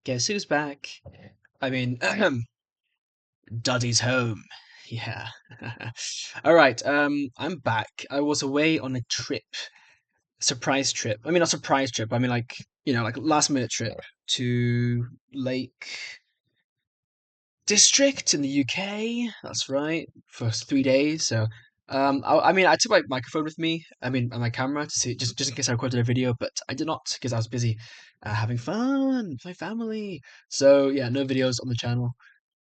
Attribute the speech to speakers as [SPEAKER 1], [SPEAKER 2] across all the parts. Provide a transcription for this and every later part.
[SPEAKER 1] Guess who's back? I mean, Duddy's home. Yeah. All right. I'm back. I was away on a trip, surprise trip. I mean, not surprise trip. I mean, like last minute trip to Lake District in the UK. That's right, for 3 days. So, I mean, I took my microphone with me. I mean, and my camera to see just in case I recorded a video, but I did not because I was busy having fun with my family. So yeah, no videos on the channel.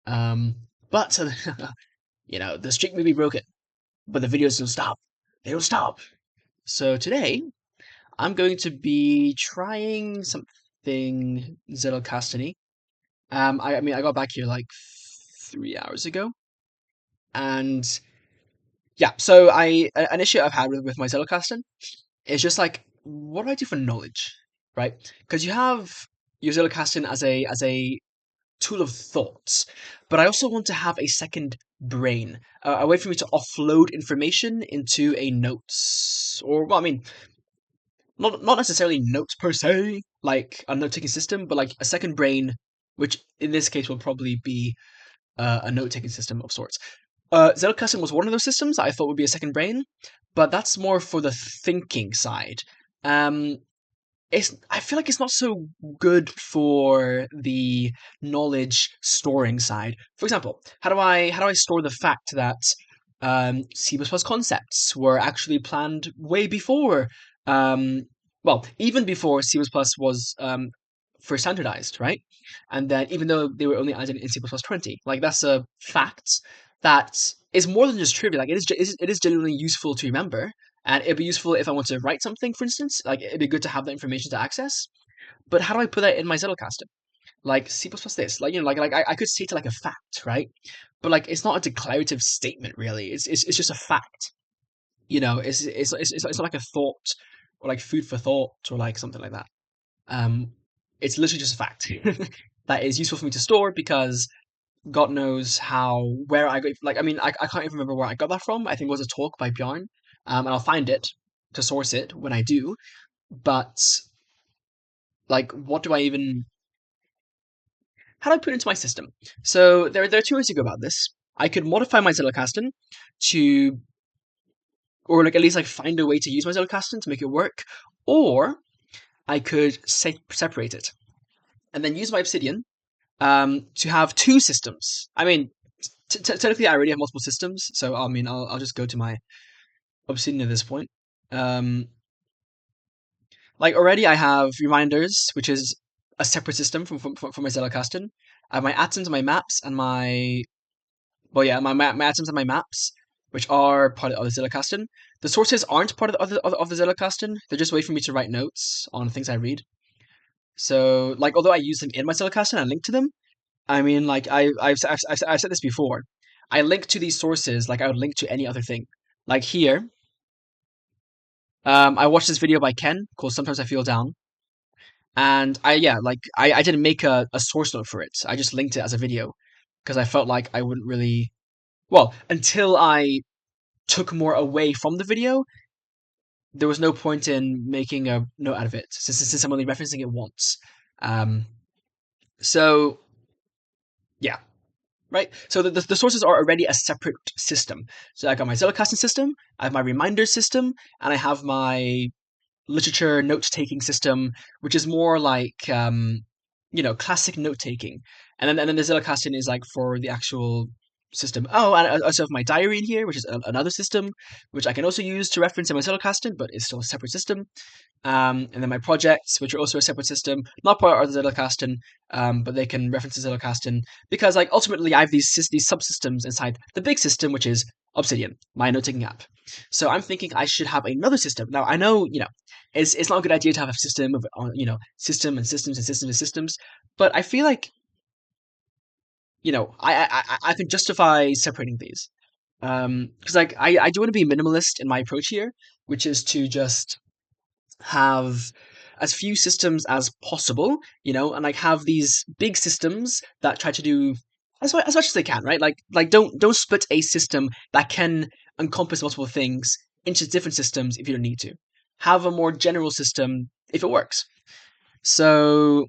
[SPEAKER 1] But the streak may be broken, but the videos don't stop. They don't stop. So today, I'm going to be trying something Zettelkasten-y. I mean, I got back here like 3 hours ago, and yeah. So an issue I've had with my Zettelkasten is just like, what do I do for knowledge, right? Because you have your Zettelkasten as a tool of thoughts, but I also want to have a second brain, a way for me to offload information into a notes, or well, I mean, not necessarily notes per se, like a note-taking system, but like a second brain, which in this case will probably be a note-taking system of sorts. Zettelkasten was one of those systems I thought would be a second brain, but that's more for the thinking side. Um, I feel like it's not so good for the knowledge storing side. For example, how do I store the fact that C++ concepts were actually planned way before, um, well, even before C++ was first standardized, right? And then even though they were only added in C++ 20, like that's a fact that is more than just trivia. Like it is genuinely useful to remember, and it'd be useful if I want to write something, for instance. Like it'd be good to have that information to access. But how do I put that in my Zettelkasten? Like C++ this, like I could say to like a fact, right? But like it's not a declarative statement, really. It's just a fact. It's not like a thought or like food for thought or like something like that. Um, it's literally just a fact that is useful for me to store because God knows where I got. Like, I mean, I can't even remember where I got that from. I think it was a talk by Bjorn, and I'll find it to source it when I do. But like, what do I even? How do I put it into my system? So there are two ways to go about this. I could modify my Zettelkasten to, or like at least like find a way to use my Zettelkasten to make it work, or I could separate it and then use my Obsidian to have two systems. I mean, technically, I already have multiple systems, so I mean, I'll just go to my Obsidian at this point. Um, like already, I have reminders, which is a separate system from my Zettelkasten. I have my atoms and my maps and my my atoms and my maps, which are part of the Zettelkasten. The sources aren't part of the Zettelkasten. They're just a way for me to write notes on things I read. So, like, although I use them in my Zettelkasten, I link to them. I mean, like I've said this before. I link to these sources like I would link to any other thing. Like here, I watched this video by Ken called "Sometimes I Feel Down," and I didn't make a source note for it. I just linked it as a video because I felt like I wouldn't really until I took more away from the video. There was no point in making a note out of it since I'm only referencing it once. Um, so yeah, right? So the sources are already a separate system. So I got my Zettelkasten system, I have my reminder system, and I have my literature note-taking system, which is more like classic note-taking. And then the Zettelkasten is like for the actual system. Oh, and I also have my diary in here, which is another system, which I can also use to reference in my Zettelkasten, but it's still a separate system. And then my projects, which are also a separate system, not part of the Zettelkasten, but they can reference the Zettelkasten because, like, ultimately, I have these subsystems inside the big system, which is Obsidian, my note-taking app. So I'm thinking I should have another system. Now I know, it's not a good idea to have a system of system and systems and systems and systems, but I feel like I can justify separating these because like I do want to be minimalist in my approach here, which is to just have as few systems as possible, and like have these big systems that try to do as much as they can, right? Like don't split a system that can encompass multiple things into different systems if you don't need to. Have a more general system if it works. So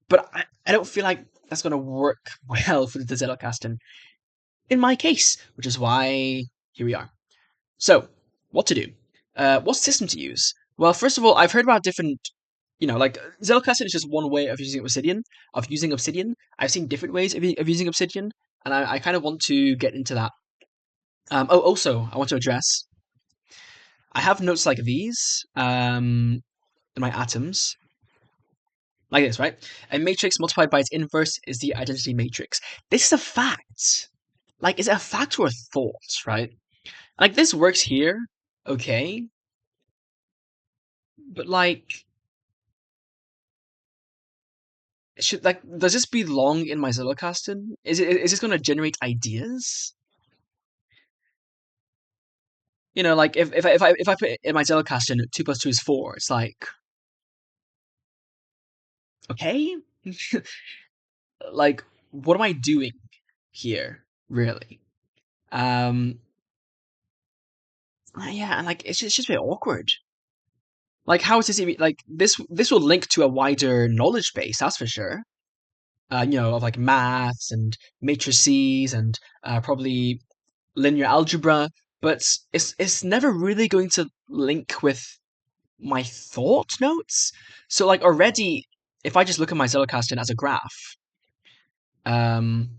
[SPEAKER 1] but I don't feel like that's going to work well for the Zettelkasten in my case, which is why here we are. So, what to do? What system to use? Well, first of all, I've heard about different, like Zettelkasten is just one way of using Obsidian. I've seen different ways of using Obsidian, and I kind of want to get into that. Also, I want to address. I have notes like these in my atoms, like this, right? A matrix multiplied by its inverse is the identity matrix. This is a fact. Like, is it a fact or a thought, right? Like, this works here, okay, but like, does this belong in my Zettelkasten? Is this going to generate ideas? Like if I put it in my Zettelkasten 2 plus 2 is 4, it's like, okay, like, what am I doing here, really? Yeah, and like it's just a bit awkward. Like, how is this even like this? This will link to a wider knowledge base, that's for sure. Of like maths and matrices and probably linear algebra, but it's never really going to link with my thought notes. So like already, if I just look at my Zettelkasten as a graph, um,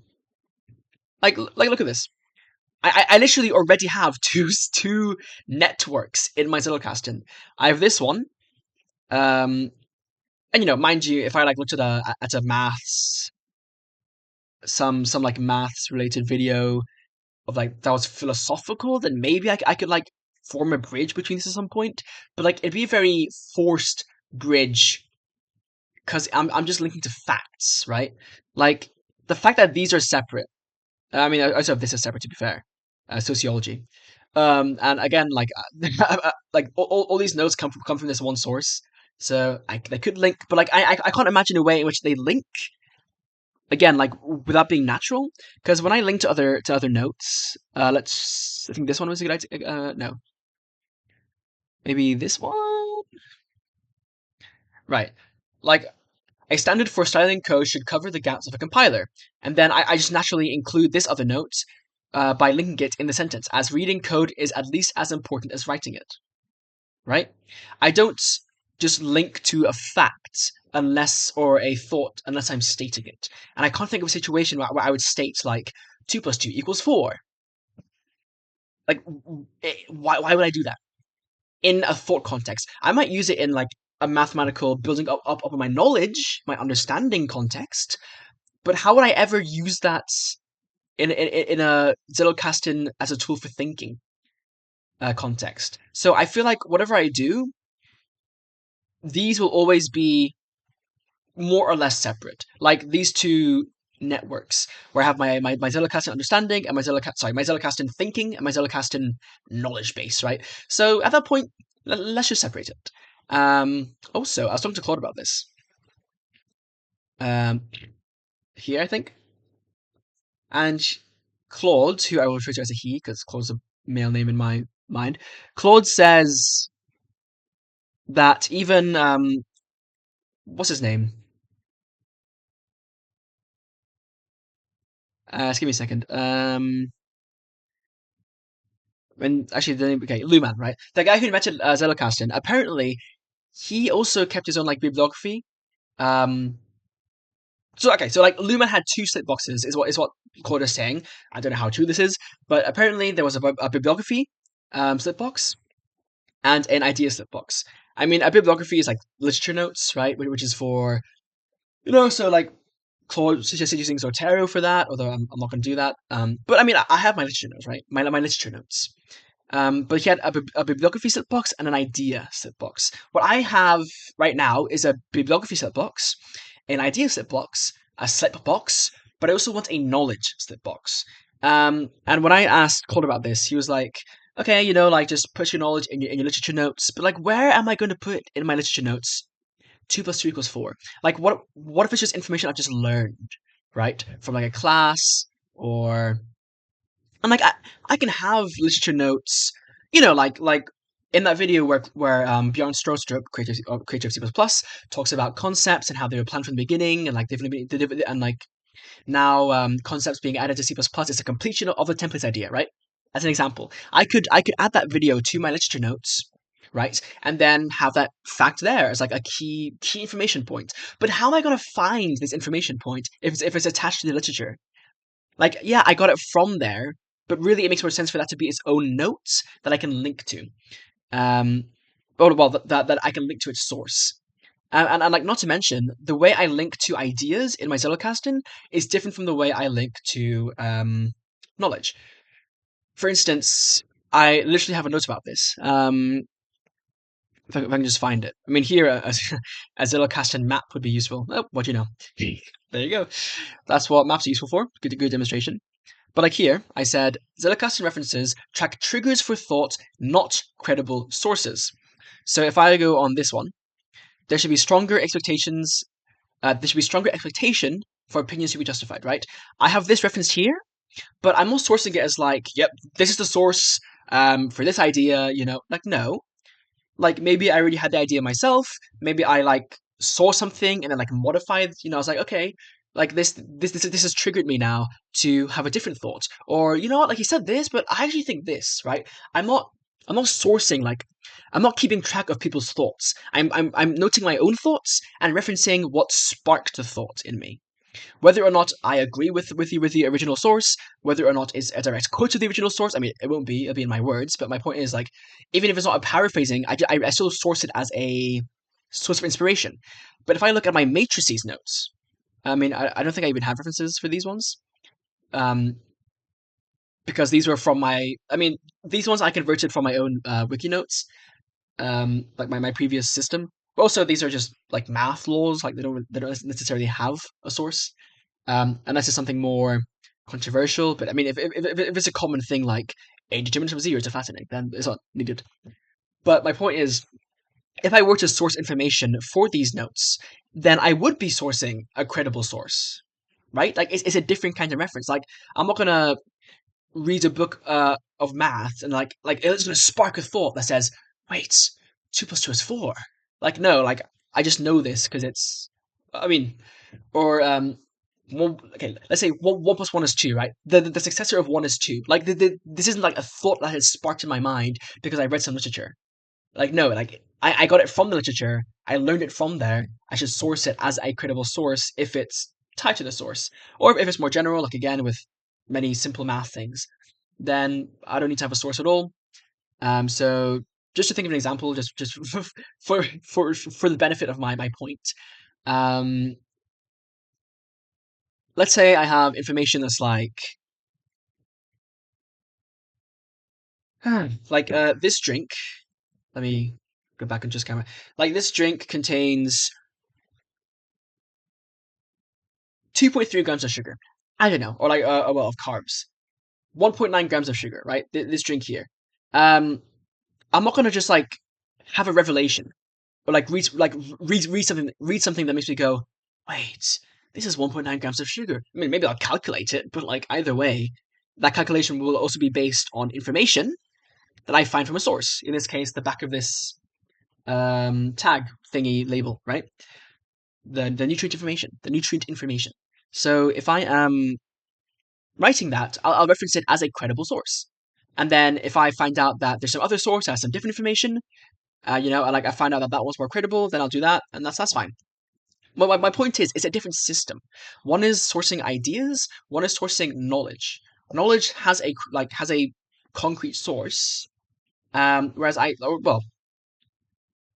[SPEAKER 1] like look at this. I literally already have two networks in my Zettelkasten. I have this one, and mind you, if I like looked at a maths some like maths related video of like that was philosophical, then maybe I could like form a bridge between this at some point. But like it'd be a very forced bridge because I'm just linking to facts, right? Like the fact that these are separate. I mean, I also have this as separate to be fair, sociology. And again, like like all these notes come from this one source, so they could link, but like I can't imagine a way in which they link again, like without being natural. Because when I link to other notes, I think this one was a good idea. No, maybe this one. Right, like a standard for styling code should cover the gaps of a compiler, and then I just naturally include this other note by linking it in the sentence, as reading code is at least as important as writing it. Right? I don't just link to a fact or a thought unless I'm stating it. And I can't think of a situation where I would state like 2 plus 2 equals 4. Like, why would I do that? In a thought context. I might use it in like a mathematical building up of my knowledge, my understanding context, but how would I ever use that in a Zettelkasten as a tool for thinking context? So I feel like whatever I do, these will always be more or less separate. Like these two networks, where I have my Zettelkasten understanding and my Zettelkasten thinking and my Zettelkasten knowledge base, right? So at that point, let's just separate it. Also, I was talking to Claude about this. Here, I think. And Claude, who I will refer to as a he, because Claude's a male name in my mind, Claude says that even, what's his name? Just give me a second. Luman, right? The guy who invented Zettelkasten, apparently, he also kept his own like bibliography. So like Luman had two slip boxes, is what Claude is saying. I don't know how true this is, but apparently there was a bibliography slip box and an idea slip box. I mean, a bibliography is like literature notes, right? Which is for, so like Claude suggested using Zotero for that, although I'm not going to do that. But I mean, I have my literature notes, right? My literature notes. But he had a bibliography slip box and an idea slip box. What I have right now is a bibliography slip box, an idea slip box, a slip box, but I also want a knowledge slip box. And when I asked Claude about this, he was like, okay, like just put your knowledge in your literature notes, but like where am I going to put in my literature notes 2 plus 2 equals 4? Like what if it's just information I've just learned, right? From like a class or... And like I can have literature notes, like in that video where Bjorn Strostrup, creator of C++, talks about concepts and how they were planned from the beginning, and like and like now concepts being added to C++ is a completion of the templates idea, right? As an example, I could add that video to my literature notes, right, and then have that fact there as like a key information point. But how am I gonna find this information point if it's attached to the literature? Like, yeah, I got it from there, but really it makes more sense for that to be its own notes that I can link to. Um, that I can link to its source. And like, not to mention, the way I link to ideas in my Zettelkasten is different from the way I link to knowledge. For instance, I literally have a note about this. If I can just find it. I mean, here a Zettelkasten map would be useful. Oh, what do you know? There you go. That's what maps are useful for. Good demonstration. But like here, I said, Zettelkasten references track triggers for thought, not credible sources. So if I go on this one, there should be stronger expectations. There should be stronger expectation for opinions to be justified, right? I have this referenced here, but I'm not sourcing it as like, yep, this is the source for this idea, you know? Like, no. Like, maybe I already had the idea myself. Maybe I like saw something and then like modified, you know, I was like, okay, like this has triggered me now to have a different thought. Or, you know what, like he said this, but I actually think this, right? I'm not I'm not sourcing, like I'm not keeping track of people's thoughts. I'm noting my own thoughts and referencing what sparked the thought in me. Whether or not I agree with the original source, whether or not it's a direct quote of the original source, I mean, it won't be, it'll be in my words, but my point is, like, even if it's not a paraphrasing, I still source it as a source of inspiration. But if I look at my matrices notes, I mean, I don't think I even have references for these ones. Um, because these were from I mean, these ones I converted from my own wiki notes, like my previous system. But also, these are just like math laws, like they don't necessarily have a source. Unless it's something more controversial. But I mean, if it's a common thing like a determinant of zero to flattening, then it's not needed. But my point is, if I were to source information for these notes, then I would be sourcing a credible source, right? Like it's a different kind of reference. Like I'm not gonna read a book of math and like it's gonna spark a thought that says, wait, 2 + 2 is 4. Like no, like I just know this because it's. I mean, or okay, let's say one plus one is two, right? The successor of one is two. Like this isn't like a thought that has sparked in my mind because I read some literature. Like no, like I got it from the literature. I learned it from there. I should source it as a credible source if it's tied to the source, or if it's more general, like again with many simple math things, then I don't need to have a source at all. So just to think of an example, just for the benefit of my point. Um, let's say I have information that's like this drink. Let me go back and just camera. Like this drink contains 2.3 grams of sugar. I don't know, or like well of carbs. 1.9 grams of sugar, right? This drink here. Um, I'm not gonna just like have a revelation or like read something that makes me go, wait, this is 1.9 grams of sugar. I mean, maybe I'll calculate it, but like either way, that calculation will also be based on information that I find from a source. In this case, the back of this tag thingy label, right? The nutrient information. So if I am writing that, I'll reference it as a credible source. And then if I find out that there's some other source that has some different information, you know, like I find out that that one's more credible, then I'll do that, and that's fine. My point is, it's a different system. One is sourcing ideas. One is sourcing knowledge. Knowledge has a concrete source, whereas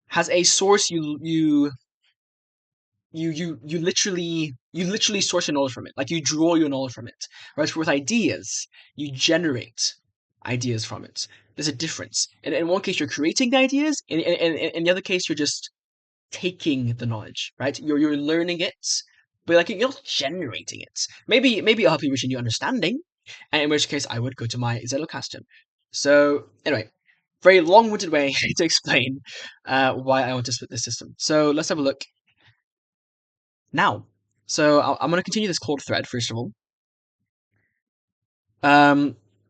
[SPEAKER 1] has a source you literally source your knowledge from it. Like you draw your knowledge from it. Whereas with ideas, you generate ideas from it. There's a difference. In one case, you're creating the ideas. In the other case, you're just taking the knowledge, right? You're learning it, but like you're not generating it. Maybe it'll help you reach a new understanding, and in which case I would go to my Zettelkasten. So anyway, very long-winded way to explain why I want to split this system. So let's have a look now. So I'm going to continue this code thread first of all.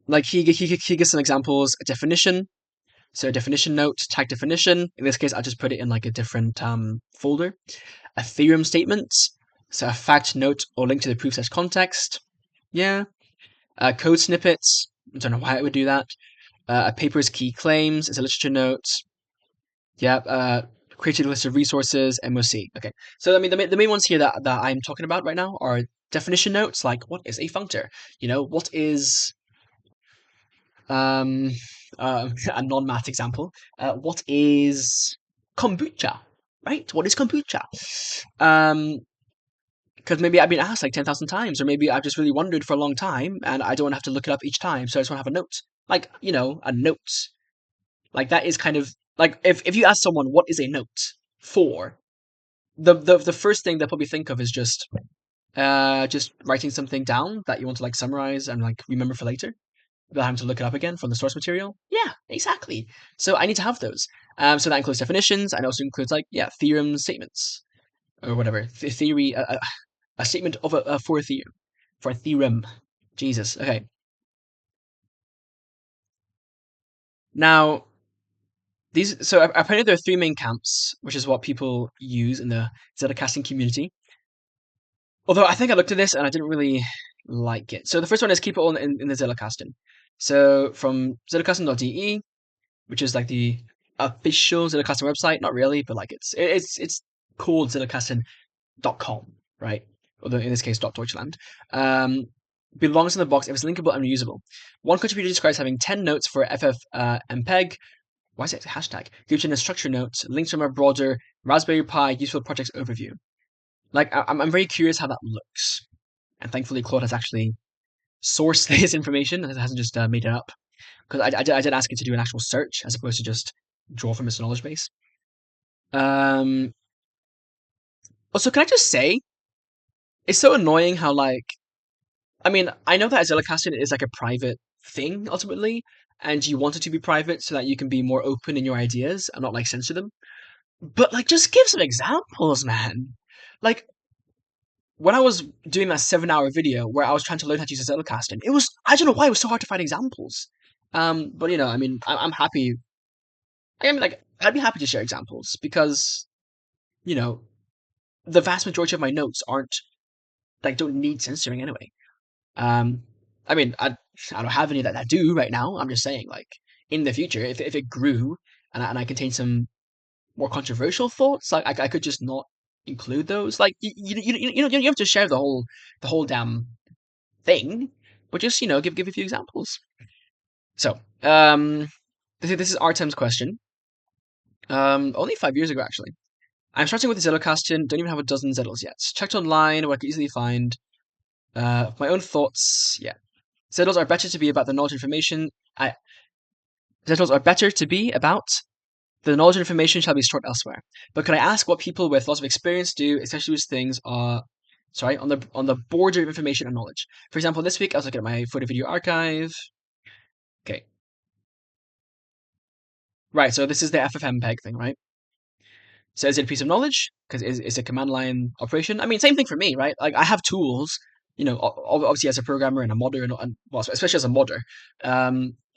[SPEAKER 1] Like he gives some examples, a definition. So definition note, tag definition. In this case, I'll just put it in like a different folder. A theorem statement. So a fact note or link to the proof context. Yeah. Code snippets. I don't know why it would do that. A paper's key claims is a literature note. Yeah. Created a list of resources. MOC. Okay. So I mean, the main ones here that I'm talking about right now are definition notes, like what is a functor? What is a non-math example. What is kombucha? Right? What is kombucha? Because maybe I've been asked like 10,000 times, or maybe I've just really wondered for a long time, and I don't want to have to look it up each time, so I just want to have a note. Like, a note. Like, that is kind of like if you ask someone what is a note for, the first thing they'll probably think of is just writing something down that you want to like summarize and like remember for later without having to look it up again from the source material. Yeah, exactly. So I need to have those. So that includes definitions, and also includes like theorem statements or whatever theory. A statement of for a theorem. For a theorem. Jesus. Okay. Now these. So apparently there are three main camps, which is what people use in the Zettelkasten community. Although I think I looked at this and I didn't really like it. So the first one is keep it all in the Zettelkasten. So from zettelkasten.de, which is like the official Zettelkasten website. Not really, but like it's called zettelkasten.com, right? Although in this case, .deutschland. Belongs in the box if it's linkable and reusable. One contributor describes having 10 notes for FFmpeg. Why is it hashtag? Gives in a structure note, links from a broader Raspberry Pi useful projects overview. Like, I'm very curious how that looks. And thankfully, Claude has actually sourced this information and hasn't just made it up. Because I did ask it to do an actual search as opposed to just draw from its knowledge base. Also, can I just say, it's so annoying how like, I mean, I know that Zettelkasten is like a private thing ultimately, and you want it to be private so that you can be more open in your ideas and not like censor them. But like, just give some examples, man. Like, when I was doing that 7-hour video where I was trying to learn how to use Zettelkasten, I don't know why it was so hard to find examples. But I mean, I'm happy. I'd be happy to share examples because, you know, the vast majority of my notes don't need censoring anyway. I mean, I don't have any that do right now. I'm just saying, like, in the future, if it grew and I contained some more controversial thoughts, like I could just not include those. Like, you don't have to share the whole damn thing, but just give a few examples. So, this is Artem's question. Only 5 years ago, actually. I'm starting with the Zettelkasten, don't even have a dozen Zettels yet. Checked online what I could easily find. My own thoughts, yeah. Zettels are better to be about the knowledge information. Zettels are better to be about the knowledge and information shall be stored elsewhere. But could I ask what people with lots of experience do, especially with things on the border of information and knowledge? For example, this week I was looking at my photo video archive. Okay. Right, so this is the FFmpeg thing, right? So is it a piece of knowledge? Because it's a command line operation. I mean, same thing for me, right? Like I have tools, obviously as a programmer and a modder, and well, especially as a modder,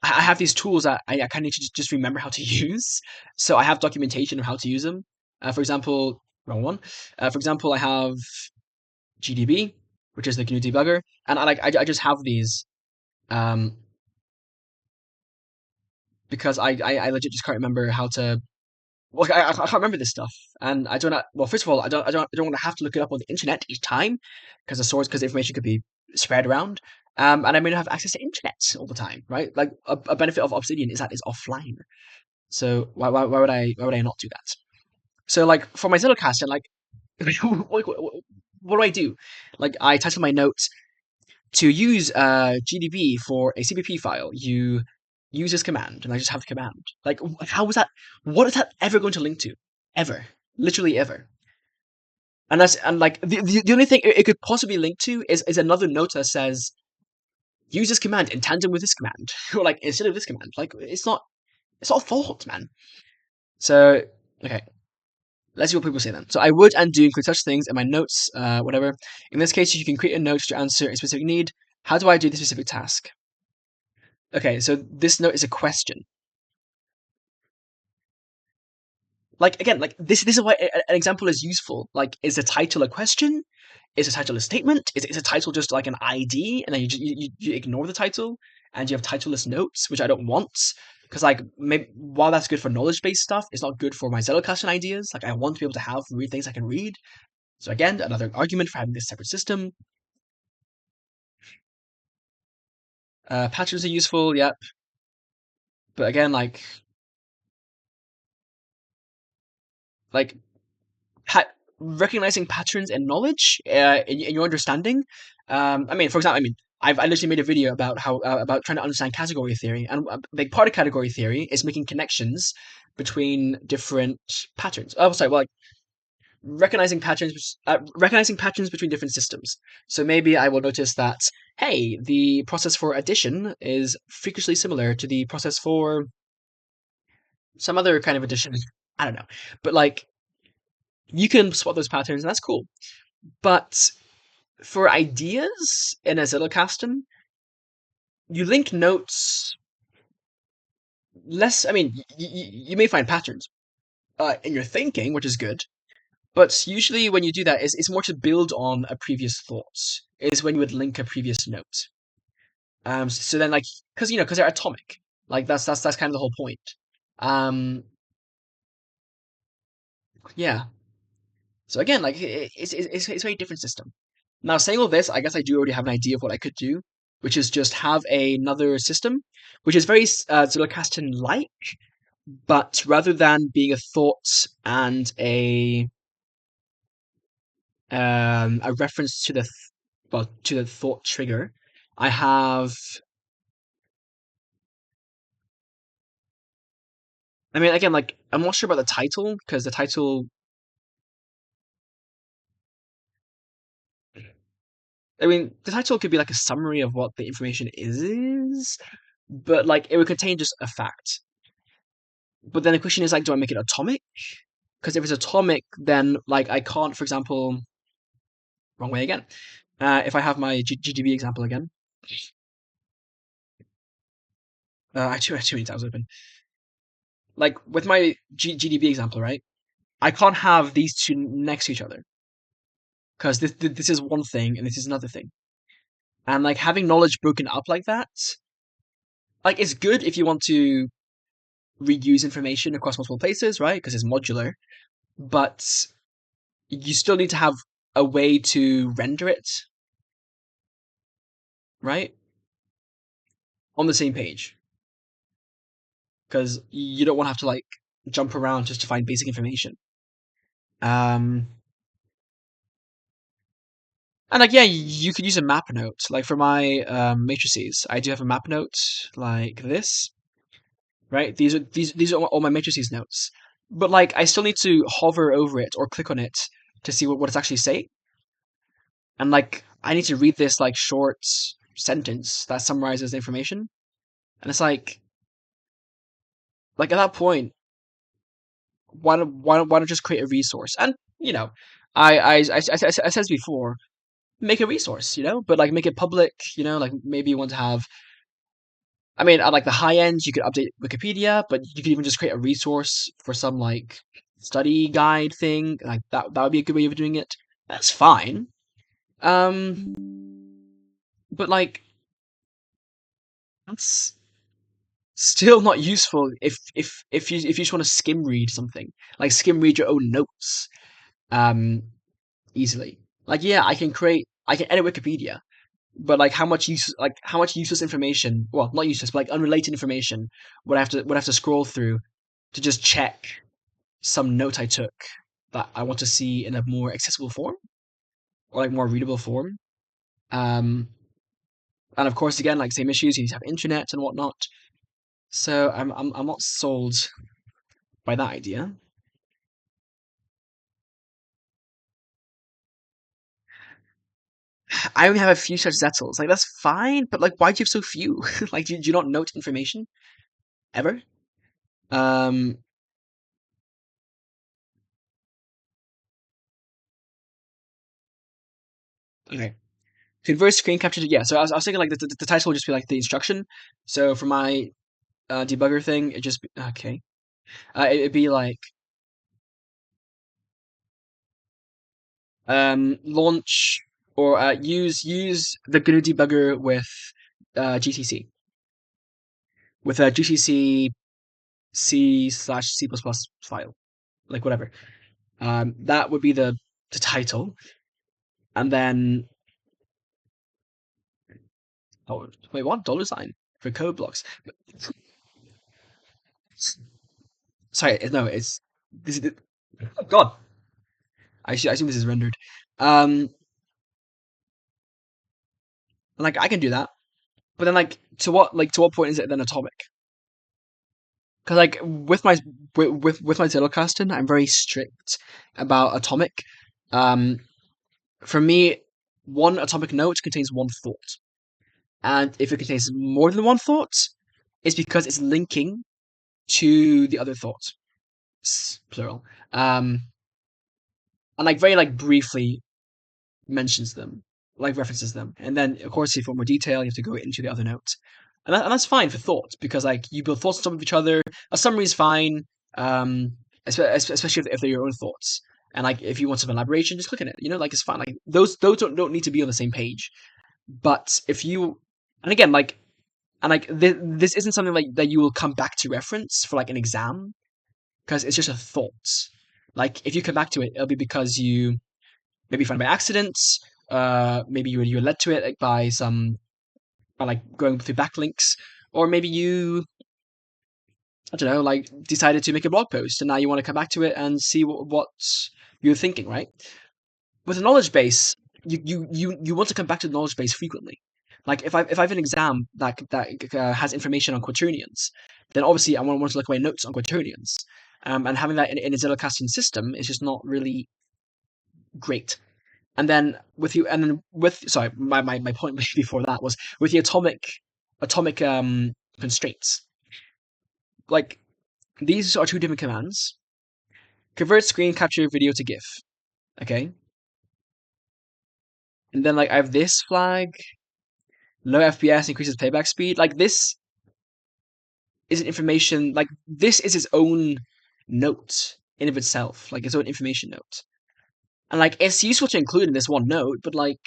[SPEAKER 1] I have these tools that I kind of need to just remember how to use. So I have documentation of how to use them. For example, wrong one. For example, I have GDB, which is the GNU debugger, and I just have these because I legit just can't remember how to. Well, I can't remember this stuff, and I don't. Well, first of all, I don't want to have to look it up on the internet each time because the information could be spread around. And I may not have access to internet all the time, right? Like a benefit of Obsidian is that it's offline. So why would I not do that? So like for my Zettelkasten, like what do I do? Like I title my notes to use GDB for a CPP file. You use this command, and I just have the command. Like how was that? What is that ever going to link to? Ever, literally ever. And like the only thing it could possibly link to is another note that says use this command in tandem with this command, or like instead of this command. Like it's not a fault, man. So okay, let's see what people say then. So I would and do include such things in my notes, whatever. In this case, you can create a note to answer a specific need. How do I do this specific task? Okay, so this note is a question. Like again, like this is why an example is useful. Like, is the title a question? Is the title a statement? Is a title just like an ID, and then you ignore the title and you have titleless notes, which I don't want because like maybe, while that's good for knowledge based stuff, it's not good for my Zettelkasten ideas. Like I want to be able to have read things I can read. So again, another argument for having this separate system. Patterns are useful, yep, but again, like pa- recognizing patterns and knowledge in your understanding. I mean, for example, I literally made a video about how about trying to understand category theory, and a big part of category theory is making connections between different patterns. Oh, sorry, well, like recognizing patterns between different systems. So maybe I will notice that hey, the process for addition is freakishly similar to the process for some other kind of addition. I don't know, but like you can spot those patterns, and that's cool. But for ideas in a Zettelkasten, you link notes less. I mean, you may find patterns in your thinking, which is good. But usually, when you do that, it's more to build on a previous thought. Is when you would link a previous note. So then, like, because they're atomic. Like that's kind of the whole point. Um, yeah. So again, like it's a very different system. Now, saying all this, I guess I do already have an idea of what I could do, which is just have another system, which is very Zoroastrian-like, but rather than being a thought and a reference to to the thought trigger, I have. I mean, again, like I'm not sure about the title because the title. I mean, the title could be like a summary of what the information is, but like it would contain just a fact. But then the question is like, do I make it atomic? Because if it's atomic, then like I can't, for example, wrong way again. If I have my GDB example again, I have too many tabs open. Like with my GDB example, right? I can't have these two next to each other because this is one thing and this is another thing. And like having knowledge broken up like that, like it's good if you want to reuse information across multiple places, right? Because it's modular. But you still need to have a way to render it, right? On the same page. Because you don't want to have to like jump around just to find basic information. Um, and like yeah, you could use a map note. Like for my matrices, I do have a map note like this, right? These are all my matrices notes. But like I still need to hover over it or click on it to see what it's actually saying. And like I need to read this like short sentence that summarizes the information. And it's like at that point, why not just create a resource? And I said before, make a resource, but like make it public, like maybe you want to have. I mean, at like the high end, you could update Wikipedia, but you could even just create a resource for some like study guide thing. Like that would be a good way of doing it. That's fine. Um, but like that's still not useful if you just want to skim read something, like skim read your own notes. Um, easily. Like, yeah, I can edit Wikipedia, but like how much useless information, well, not useless, but like unrelated information would have to scroll through to just check some note I took that I want to see in a more accessible form or like more readable form. Um, and of course, again, like same issues, you need to have internet and whatnot. So I'm not sold by that idea. I only have a few such Zettels. Like that's fine, but like why do you have so few? Like do you not note information ever? Um, okay. Converse screen capture. Yeah, so I was thinking like the title would just be like the instruction. So for my debugger thing, it just okay. It'd be like Launch or use the GNU debugger with GTC with a GTC C/C++ file, like whatever. That would be the title, and then oh wait, what $sign for code blocks? Sorry, no, it's this. Is, oh God, I assume this is rendered. Um, like I can do that, but then to what point is it then atomic? Because like with my Zettelkasten, I'm very strict about atomic. Um, for me, one atomic note contains one thought, and if it contains more than one thought, it's because it's linking to the other thought, plural. And like very like briefly mentions them, like references them, and then of course if you want more detail, you have to go into the other notes, and that's fine for thoughts because like you build thoughts on top of each other. A summary is fine, um, especially if they're your own thoughts. And like if you want some elaboration, just click on it. You know, like it's fine. Like those don't need to be on the same page. But if you and again like this isn't something like that you will come back to reference for like an exam because it's just a thought. Like if you come back to it, it'll be because you maybe found by accident. Maybe you were led to it like, by like going through backlinks, or maybe you I don't know like decided to make a blog post and now you want to come back to it and see what you're thinking, right? With a knowledge base, you want to come back to the knowledge base frequently. Like if I have an exam that has information on quaternions, then obviously I want to look at my notes on quaternions. And having that in a Zettelkasten system is just not really great. And then with sorry, my point before that was with the atomic constraints. Like these are two different commands. Convert screen capture video to GIF. Okay. And then like I have this flag, low FPS increases playback speed. Like this is an information like this is its own note in of itself, like its own information note. And like it's useful to include in this one note, but like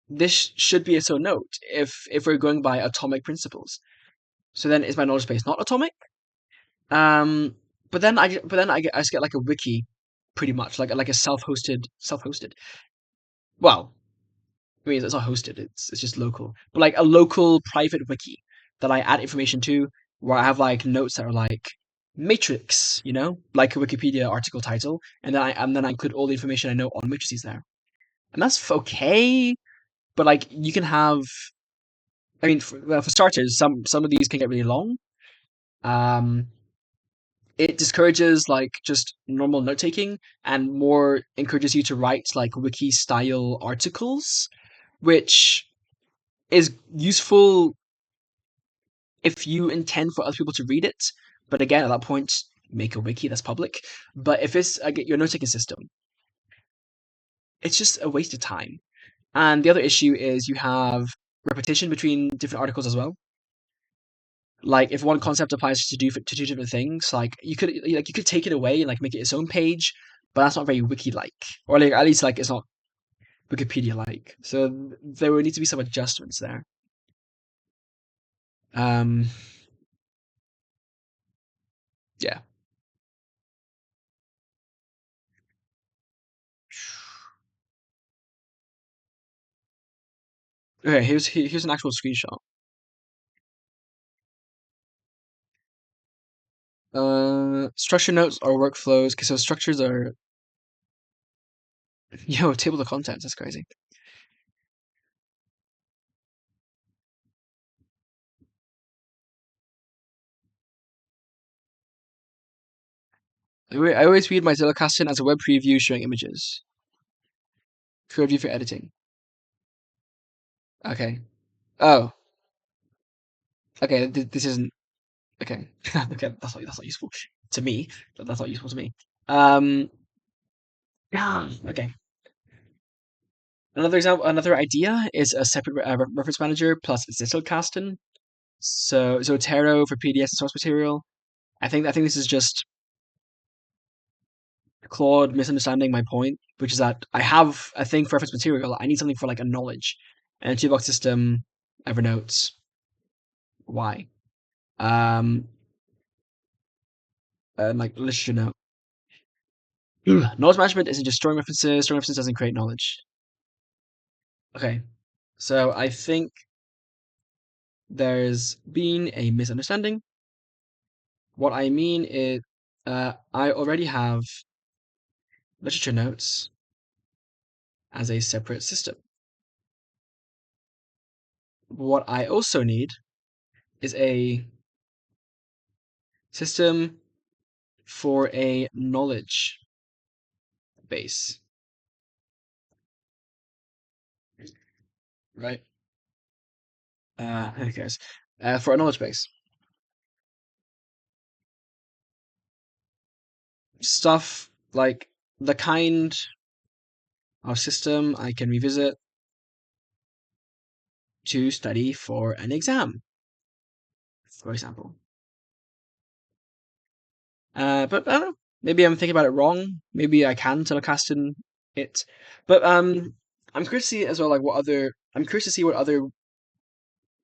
[SPEAKER 1] this should be its own note if we're going by atomic principles. So then is my knowledge base not atomic? Um, but then I just get like a wiki, pretty much like a self-hosted. Well, I mean it's not hosted; it's just local, but like a local private wiki that I add information to, where I have like notes that are like matrix, you know, like a Wikipedia article title, and then I include all the information I know on matrices there, and that's okay. But like you can have, I mean, for starters, some of these can get really long. Um, it discourages like just normal note taking and more encourages you to write like wiki style articles, which is useful if you intend for other people to read it. But again, at that point, make a wiki that's public. But if it's your note taking system, it's just a waste of time. And the other issue is you have repetition between different articles as well. Like if one concept applies to two different things, like you could take it away and like make it its own page, but that's not very wiki like, or like at least like it's not Wikipedia like. So there would need to be some adjustments there. Um, yeah. Okay, here's an actual screenshot. Structure notes or workflows. Okay, so structures are table of contents. That's crazy. I always read my Zettelkasten as a web preview showing images. Code review for editing. Okay. Oh. Okay. This isn't. Okay. Okay. That's not useful to me. That's not useful to me. Yeah. Okay. Another example. Another idea is a separate reference manager plus Zettelkasten. So Zotero for PDS and source material. I think this is just Claude misunderstanding my point, which is that I have a thing for reference material. I need something for like a knowledge. And toolbox system, Evernote, why? Um, and like literature note. Knowledge management isn't just storing references. Storing references doesn't create knowledge. Okay, so I think there's been a misunderstanding. What I mean is, I already have literature notes as a separate system. What I also need is a system for a knowledge base, right? Who cares? For a knowledge base, stuff like the kind of system I can revisit to study for an exam, for example. But I don't know. Maybe I'm thinking about it wrong. Maybe I can Zettelkasten it. But I'm curious to see as well, like what other. I'm curious to see what other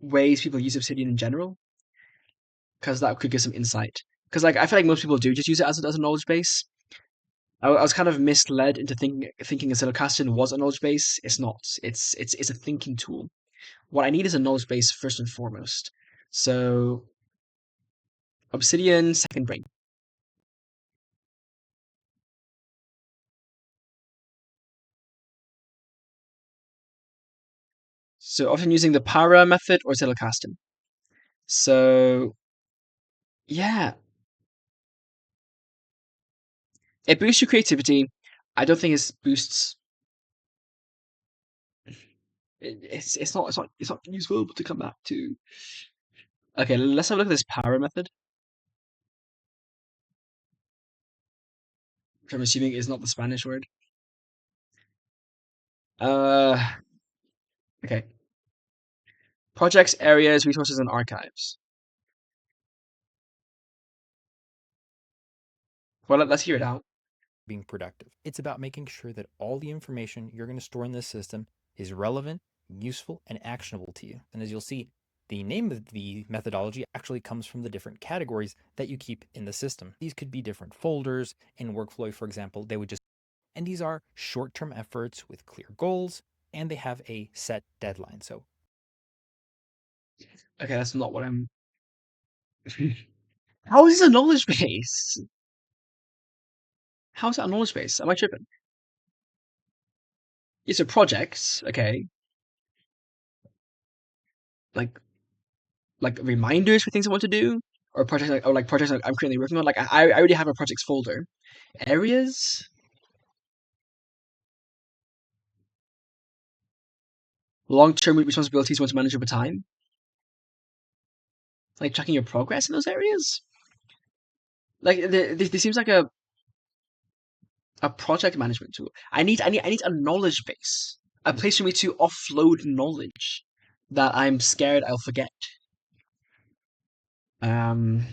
[SPEAKER 1] ways people use Obsidian in general, because that could give some insight. Because like I feel like most people do just use it as a knowledge base. I was kind of misled into thinking a Zettelkasten was a knowledge base. It's not. It's a thinking tool. What I need is a knowledge base first and foremost. So Obsidian second brain. So often using the para method or Zettelkasten. So yeah, it boosts your creativity. I don't think it boosts. It's not useful to come back to. Okay, let's have a look at this para method. Which I'm assuming is not the Spanish word. Uh, okay. Projects, areas, resources, and archives. Well, let's hear it out.
[SPEAKER 2] Being productive. It's about making sure that all the information you're going to store in this system is relevant, useful, and actionable to you. And as you'll see, the name of the methodology actually comes from the different categories that you keep in the system. These could be different folders. In workflow, for example, they would just, and these are short-term efforts with clear goals, and they have a set deadline. So
[SPEAKER 1] Okay, that's not what I'm. How is this a knowledge base? How is that a knowledge base? Am I tripping? It's a projects, okay, like reminders for things I want to do, or projects like I'm currently working on. Like I already have a projects folder. Areas, long-term responsibilities you want to manage over time, like tracking your progress in those areas. Like this seems like a project management tool. I need a knowledge base, a place for me to offload knowledge that I'm scared I'll forget. Um,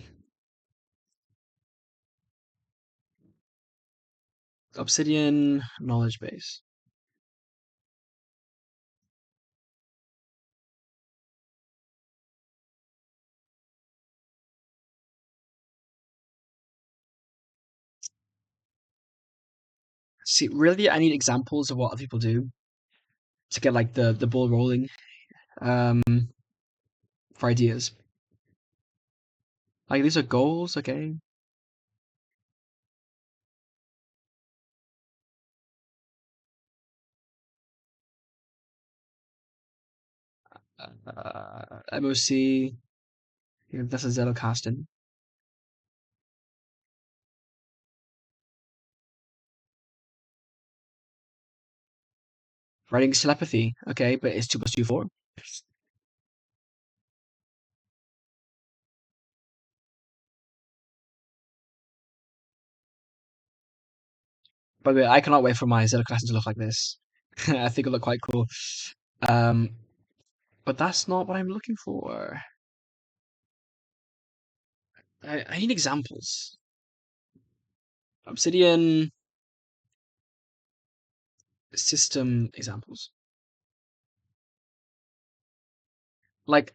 [SPEAKER 1] Obsidian knowledge base. See, really, I need examples of what other people do to get like the ball rolling. Um, for ideas. Like these are goals, okay. MOC. Yeah, that's a Zettelkasten. Writing telepathy, okay, but it's 2 plus 2 4. By the way, I cannot wait for my Zettelkasten to look like this. I think it'll look quite cool. Um, but that's not what I'm looking for. I need examples. Obsidian. system examples. Like,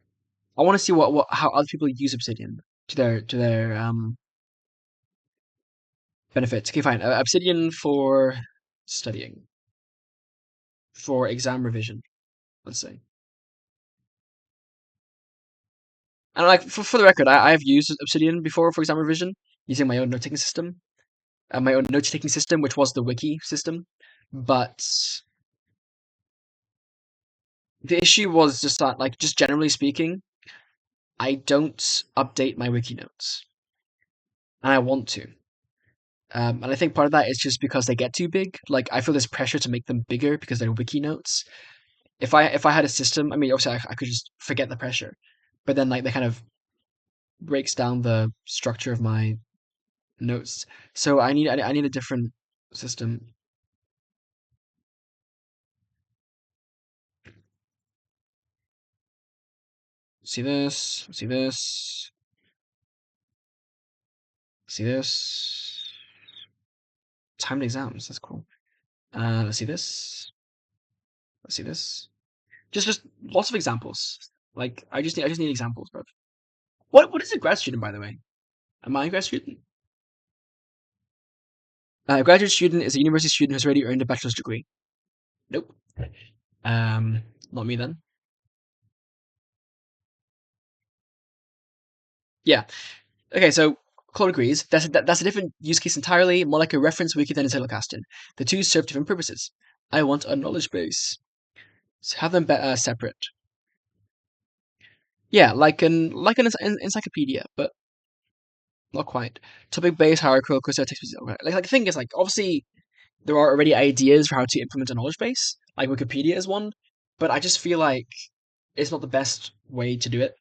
[SPEAKER 1] I want to see what how other people use Obsidian to their benefits. Okay, fine. Obsidian for studying, for exam revision, let's say. And like for the record, I have used Obsidian before for exam revision using my own note taking system, my own note taking system, which was the wiki system. But the issue was just that, like, just generally speaking, I don't update my wiki notes, and I want to. And I think part of that is just because they get too big. Like, I feel this pressure to make them bigger because they're wiki notes. If I had a system, I mean, obviously I could just forget the pressure, but then like that kind of breaks down the structure of my notes. So I need a different system. See this? See this? See this? Timed exams. That's cool. Let's see this. Let's see this. Just lots of examples. Like I just need examples, bro. What is a grad student, by the way? Am I a grad student? A graduate student is a university student who's already earned a bachelor's degree. Nope. Um, Not me then. Yeah. Okay, so Claude agrees. That's a different use case entirely, more like a reference wiki than a Zettelkasten. The two serve different purposes. I want a knowledge base. So have them separate. Yeah, like an encyclopedia, but not quite. Topic based hierarchical because text. Like the thing is, like, obviously there are already ideas for how to implement a knowledge base. Like Wikipedia is one, but I just feel like it's not the best way to do it.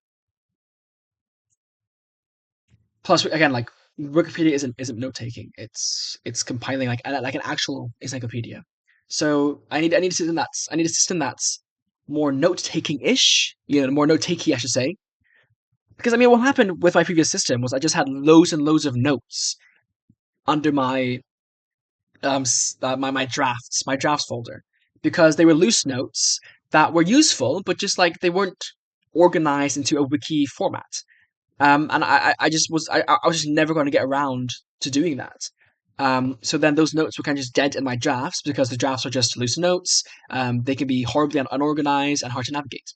[SPEAKER 1] Plus, again, like Wikipedia isn't note taking; it's compiling like an actual encyclopedia. So I need a system that's more note taking ish, more note takey, I should say. Because I mean, what happened with my previous system was I just had loads and loads of notes under my my drafts folder because they were loose notes that were useful, but just like they weren't organized into a wiki format. And I was just never going to get around to doing that. So then those notes were kind of just dead in my drafts because the drafts are just loose notes. They can be horribly unorganized and hard to navigate.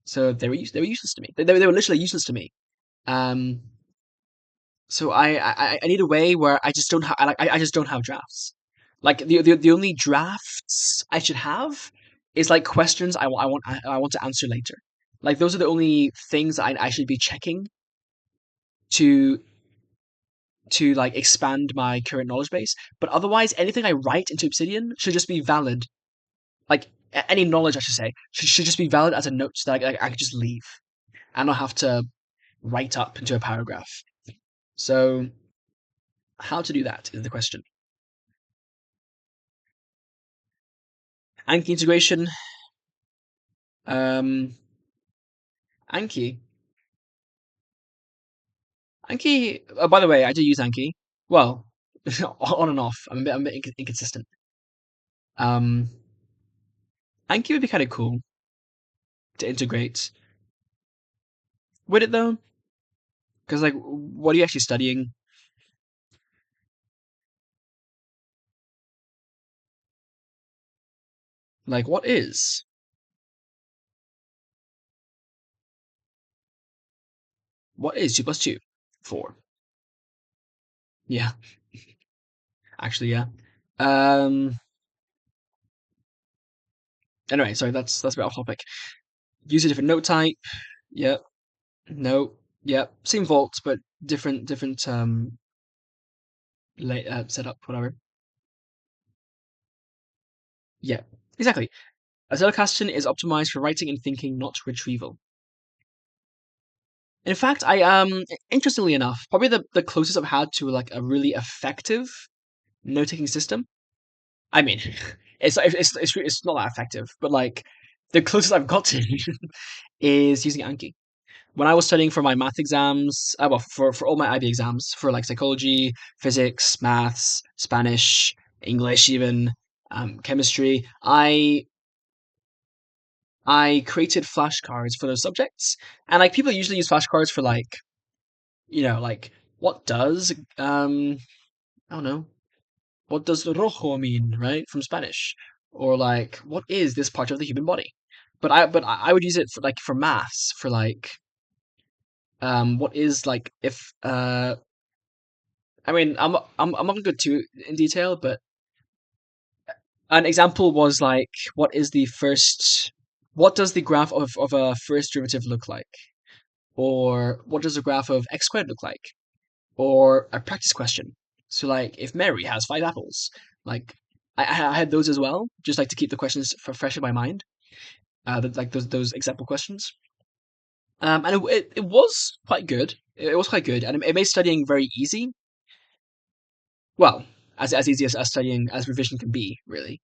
[SPEAKER 1] So they were useless to me. They were literally useless to me. Um, so I need a way where I just don't have I just don't have drafts. Like the only drafts I should have is like questions I want to answer later. Like those are the only things I should be checking to like expand my current knowledge base. But otherwise, anything I write into Obsidian should just be valid. Like any knowledge, I should say, should just be valid as a note that I could just leave and not have to write up into a paragraph. So, how to do that is the question. Anki integration. Um, Anki. Anki. Oh, by the way, I do use Anki. Well, on and off. I'm a bit inconsistent. Um, Anki would be kind of cool to integrate. Would it though? Because like, what are you actually studying? Like, what is 2 plus 2? 4. Yeah, actually, yeah. Um. Anyway, sorry, that's a bit off topic. Use a different note type. Yep. No. Yep. Same vault, but different setup, whatever. Yeah. Exactly. A Zettelkasten is optimized for writing and thinking, not retrieval. In fact, I interestingly enough, probably the closest I've had to like a really effective note taking system. I mean, it's not that effective, but like the closest I've got to is using Anki. When I was studying for my math exams, well, for all my IB exams, for like psychology, physics, maths, Spanish, English, even, chemistry. I created flashcards for those subjects, and like people usually use flashcards for like like what does I don't know, what does rojo mean, right, from Spanish, or like what is this part of the human body? But I would use it for like for maths for like what is like if I mean I'm not gonna go too in detail, but an example was like what does the graph of a first derivative look like? Or what does the graph of x squared look like? Or a practice question. So like if Mary has 5 apples, like I had those as well, just like to keep the questions fresh in my mind. Like those example questions. And it was quite good. It was quite good, and it made studying very easy. Well, as easy as studying as revision can be, really.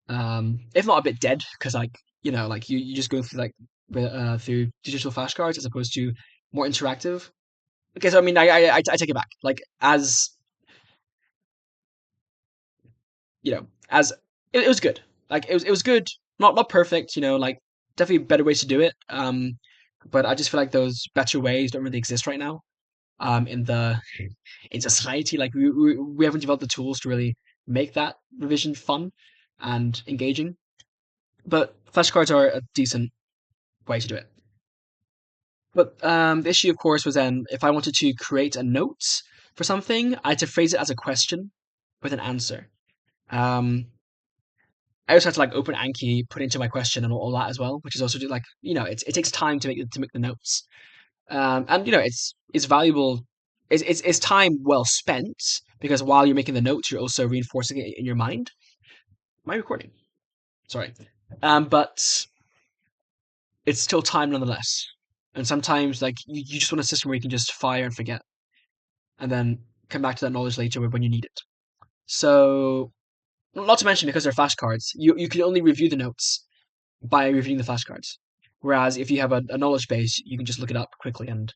[SPEAKER 1] If not a bit dead, because like like you just go through like through digital flashcards as opposed to more interactive. Okay, so I mean, I take it back. Like as as it was good. Like it was good. Not perfect. Like definitely better ways to do it. But I just feel like those better ways don't really exist right now. In the in society, like we haven't developed the tools to really make that revision fun and engaging. But flashcards are a decent way to do it. But the issue, of course, was then if I wanted to create a note for something, I had to phrase it as a question with an answer. Um, I also had to like open Anki, put into my question and all that as well, which is also like it takes time to make the notes. And it's valuable. It's time well spent because while you're making the notes, you're also reinforcing it in your mind. My recording, sorry, but it's still time nonetheless. And sometimes like you just want a system where you can just fire and forget, and then come back to that knowledge later when you need it. So, not to mention because they're flashcards, you can only review the notes by reviewing the flashcards. Whereas if you have a knowledge base, you can just look it up quickly and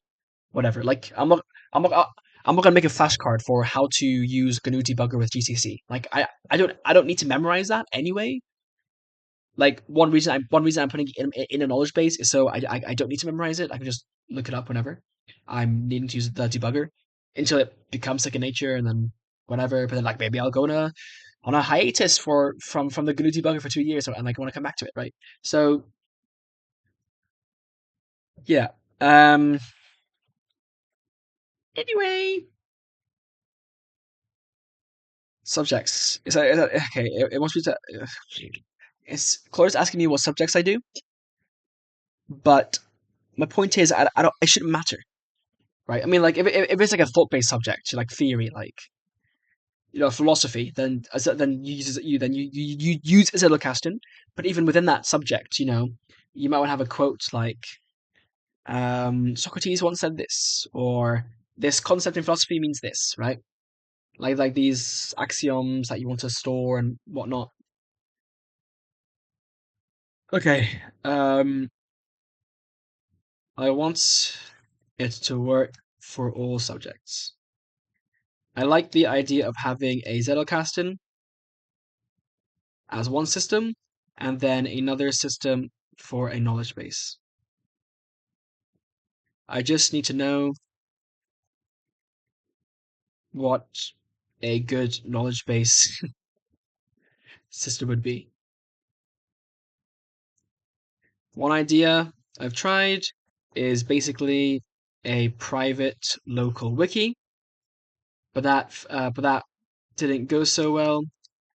[SPEAKER 1] whatever. Like I'm not I'm not gonna make a flashcard for how to use GNU debugger with GCC. Like I don't need to memorize that anyway. Like one reason I'm putting it in a knowledge base is so I don't need to memorize it. I can just look it up whenever I'm needing to use the debugger until it becomes second nature and then whatever. But then like maybe I'll go on a hiatus from the GNU debugger for 2 years and like I want to come back to it, right? So yeah. Um. Anyway, subjects. Is that okay? It wants me to. It's Chloe's asking me what subjects I do, but my point is I don't. It shouldn't matter, right? I mean, like if it's like a thought based subject, like theory, like philosophy, then you use Zettelkasten. But even within that subject, you might want to have a quote like Socrates once said this, or this concept in philosophy means this, right? Like these axioms that you want to store and whatnot. Okay. I want it to work for all subjects. I like the idea of having a Zettelkasten as one system and then another system for a knowledge base. I just need to know what a good knowledge base system would be. One idea I've tried is basically a private local wiki, but that didn't go so well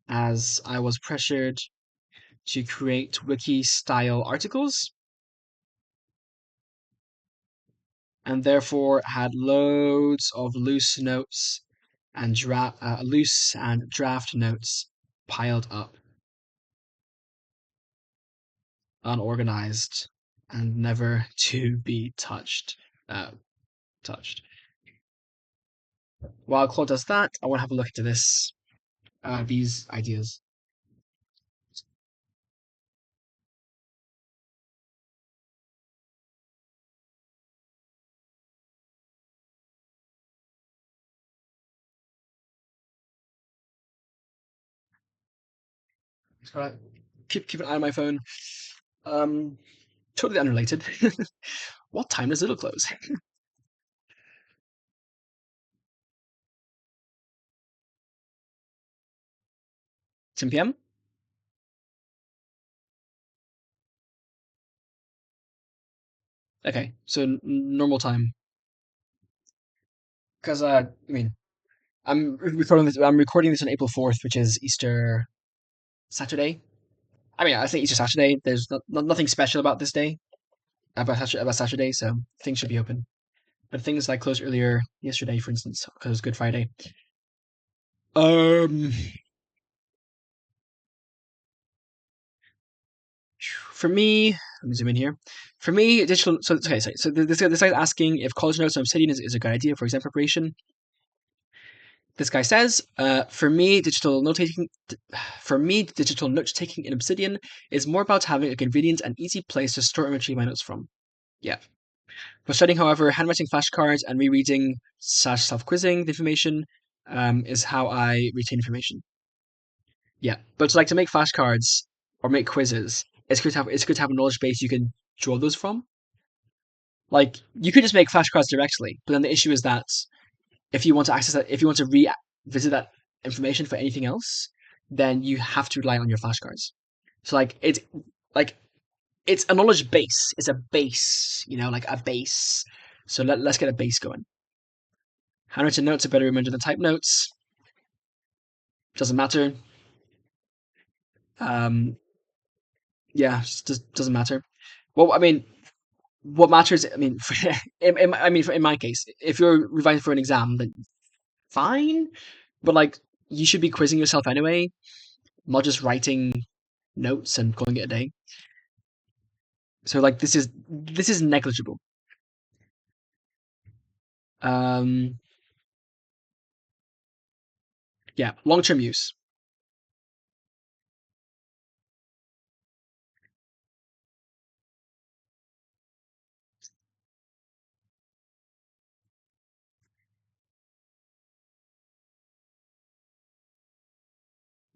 [SPEAKER 1] as I was pressured to create wiki style articles and therefore had loads of loose and draft notes piled up, unorganized, and never to be uh, touched. While Claude does that, I want to have a look into these ideas. So keep an eye on my phone. Um, totally unrelated. What time does Little close? 10 p.m. Okay, so normal time. Because I mean, I'm recording this on April 4th, which is Easter Saturday. I mean, I think Easter Saturday. There's nothing special about this day, about Saturday, so things should be open. But things like closed earlier yesterday, for instance, because it was Good Friday. Um, for me, let me zoom in here. For me, digital. So okay, so this guy's asking if college notes on Obsidian is a good idea for exam preparation. This guy says, for me, digital note taking in Obsidian is more about having a convenient and easy place to store and retrieve my notes from. Yeah. For studying, however, handwriting flashcards and rereading / self-quizzing the information is how I retain information. Yeah, but like to make flashcards or make quizzes, it's good to have a knowledge base you can draw those from. Like you could just make flashcards directly, but then the issue is that if you want to access that, if you want to revisit that information for anything else, then you have to rely on your flashcards. So like it's a knowledge base. It's a base, like a base. So let's get a base going. Handwritten notes are better remembered than type notes. Doesn't matter. Um, yeah, just doesn't matter. Well, I mean, what matters? I mean, in my case, if you're revising for an exam, then fine. But like, you should be quizzing yourself anyway, not just writing notes and calling it a day. So like, this is negligible. Um, yeah, long term use.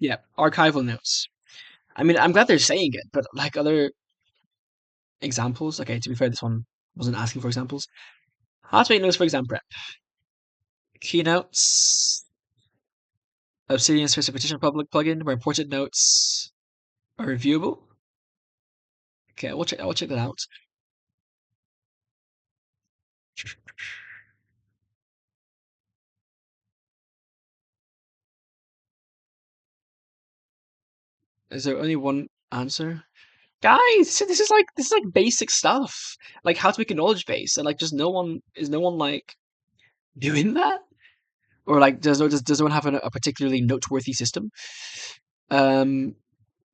[SPEAKER 1] Yeah, archival notes. I mean, I'm glad they're saying it, but like other examples. Okay, to be fair, this one wasn't asking for examples. How to make notes for exam prep. Keynotes. Obsidian Space Repetition public plugin where important notes are reviewable. Okay, I will check that out. Is there only one answer? Guys, this is like basic stuff. Like how to make a knowledge base, and like just no one like doing that? Or like does no one have a particularly noteworthy system um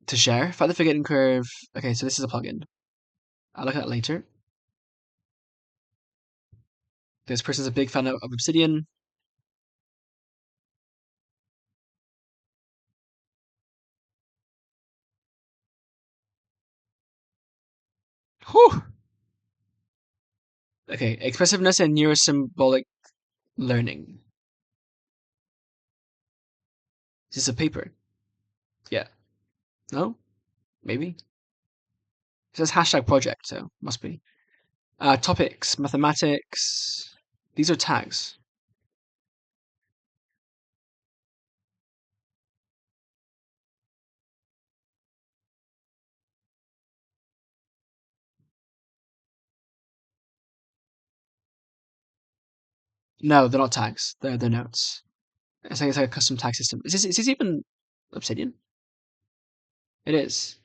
[SPEAKER 1] to share? Find the forgetting curve. Okay, so this is a plugin. I'll look at that later. This person's a big fan of Obsidian. Whew. Okay, expressiveness and neurosymbolic learning. Is this a paper? Yeah. No? Maybe? It says hashtag project, so must be. Topics, mathematics. These are tags. No, they're not tags. They're notes. It's like a custom tag system. Is this even Obsidian? It is.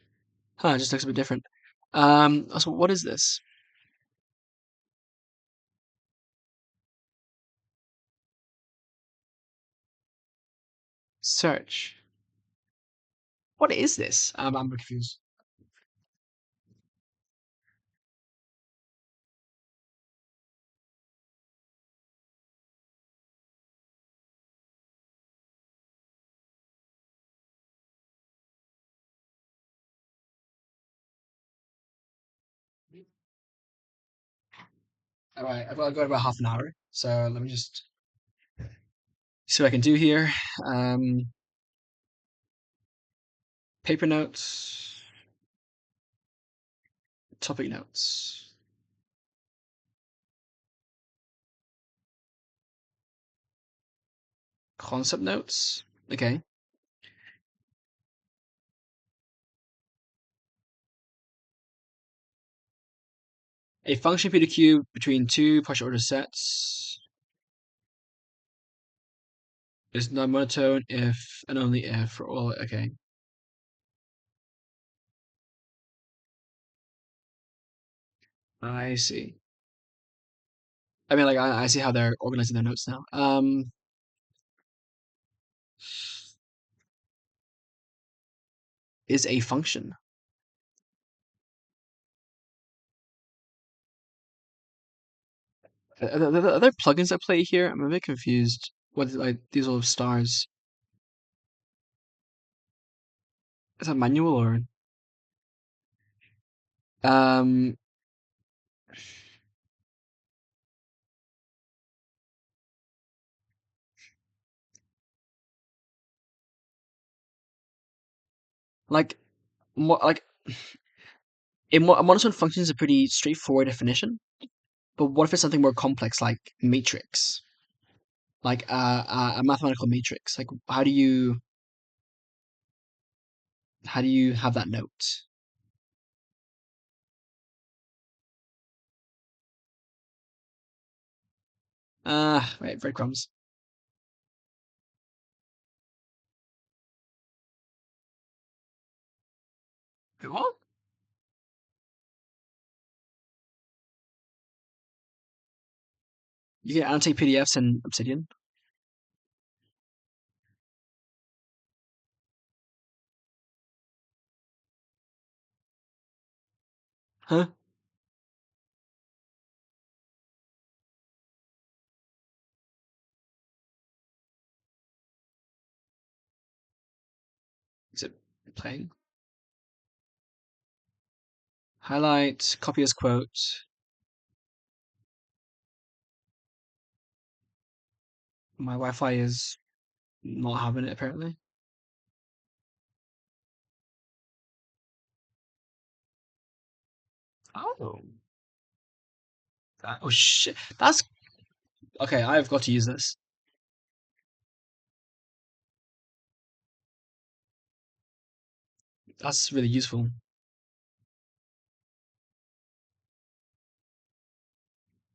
[SPEAKER 1] Huh, it just looks a bit different. Also, what is this? Search. What is this? I'm confused. Alright, I've got about half an hour, so let me just see what I can do here. Um, Paper notes, topic notes, concept notes. Okay. A function P2Q between two partial order sets is non-monotone if and only if for all. Okay. I see. I mean, like, I see how they're organizing their notes now. Is a function. Are there plugins at play here? I'm a bit confused. What is like these little stars? Is that manual or um like more like a monotone function is a pretty straightforward definition. But what if it's something more complex like matrix, like a mathematical matrix? Like how do you have that note? Right, breadcrumbs. Wait, what? You can annotate PDFs in Obsidian? Huh? Is it playing? Highlight, copy as quote. My Wi-Fi is not having it apparently. Oh. Oh shit. That's okay. I've got to use this. That's really useful.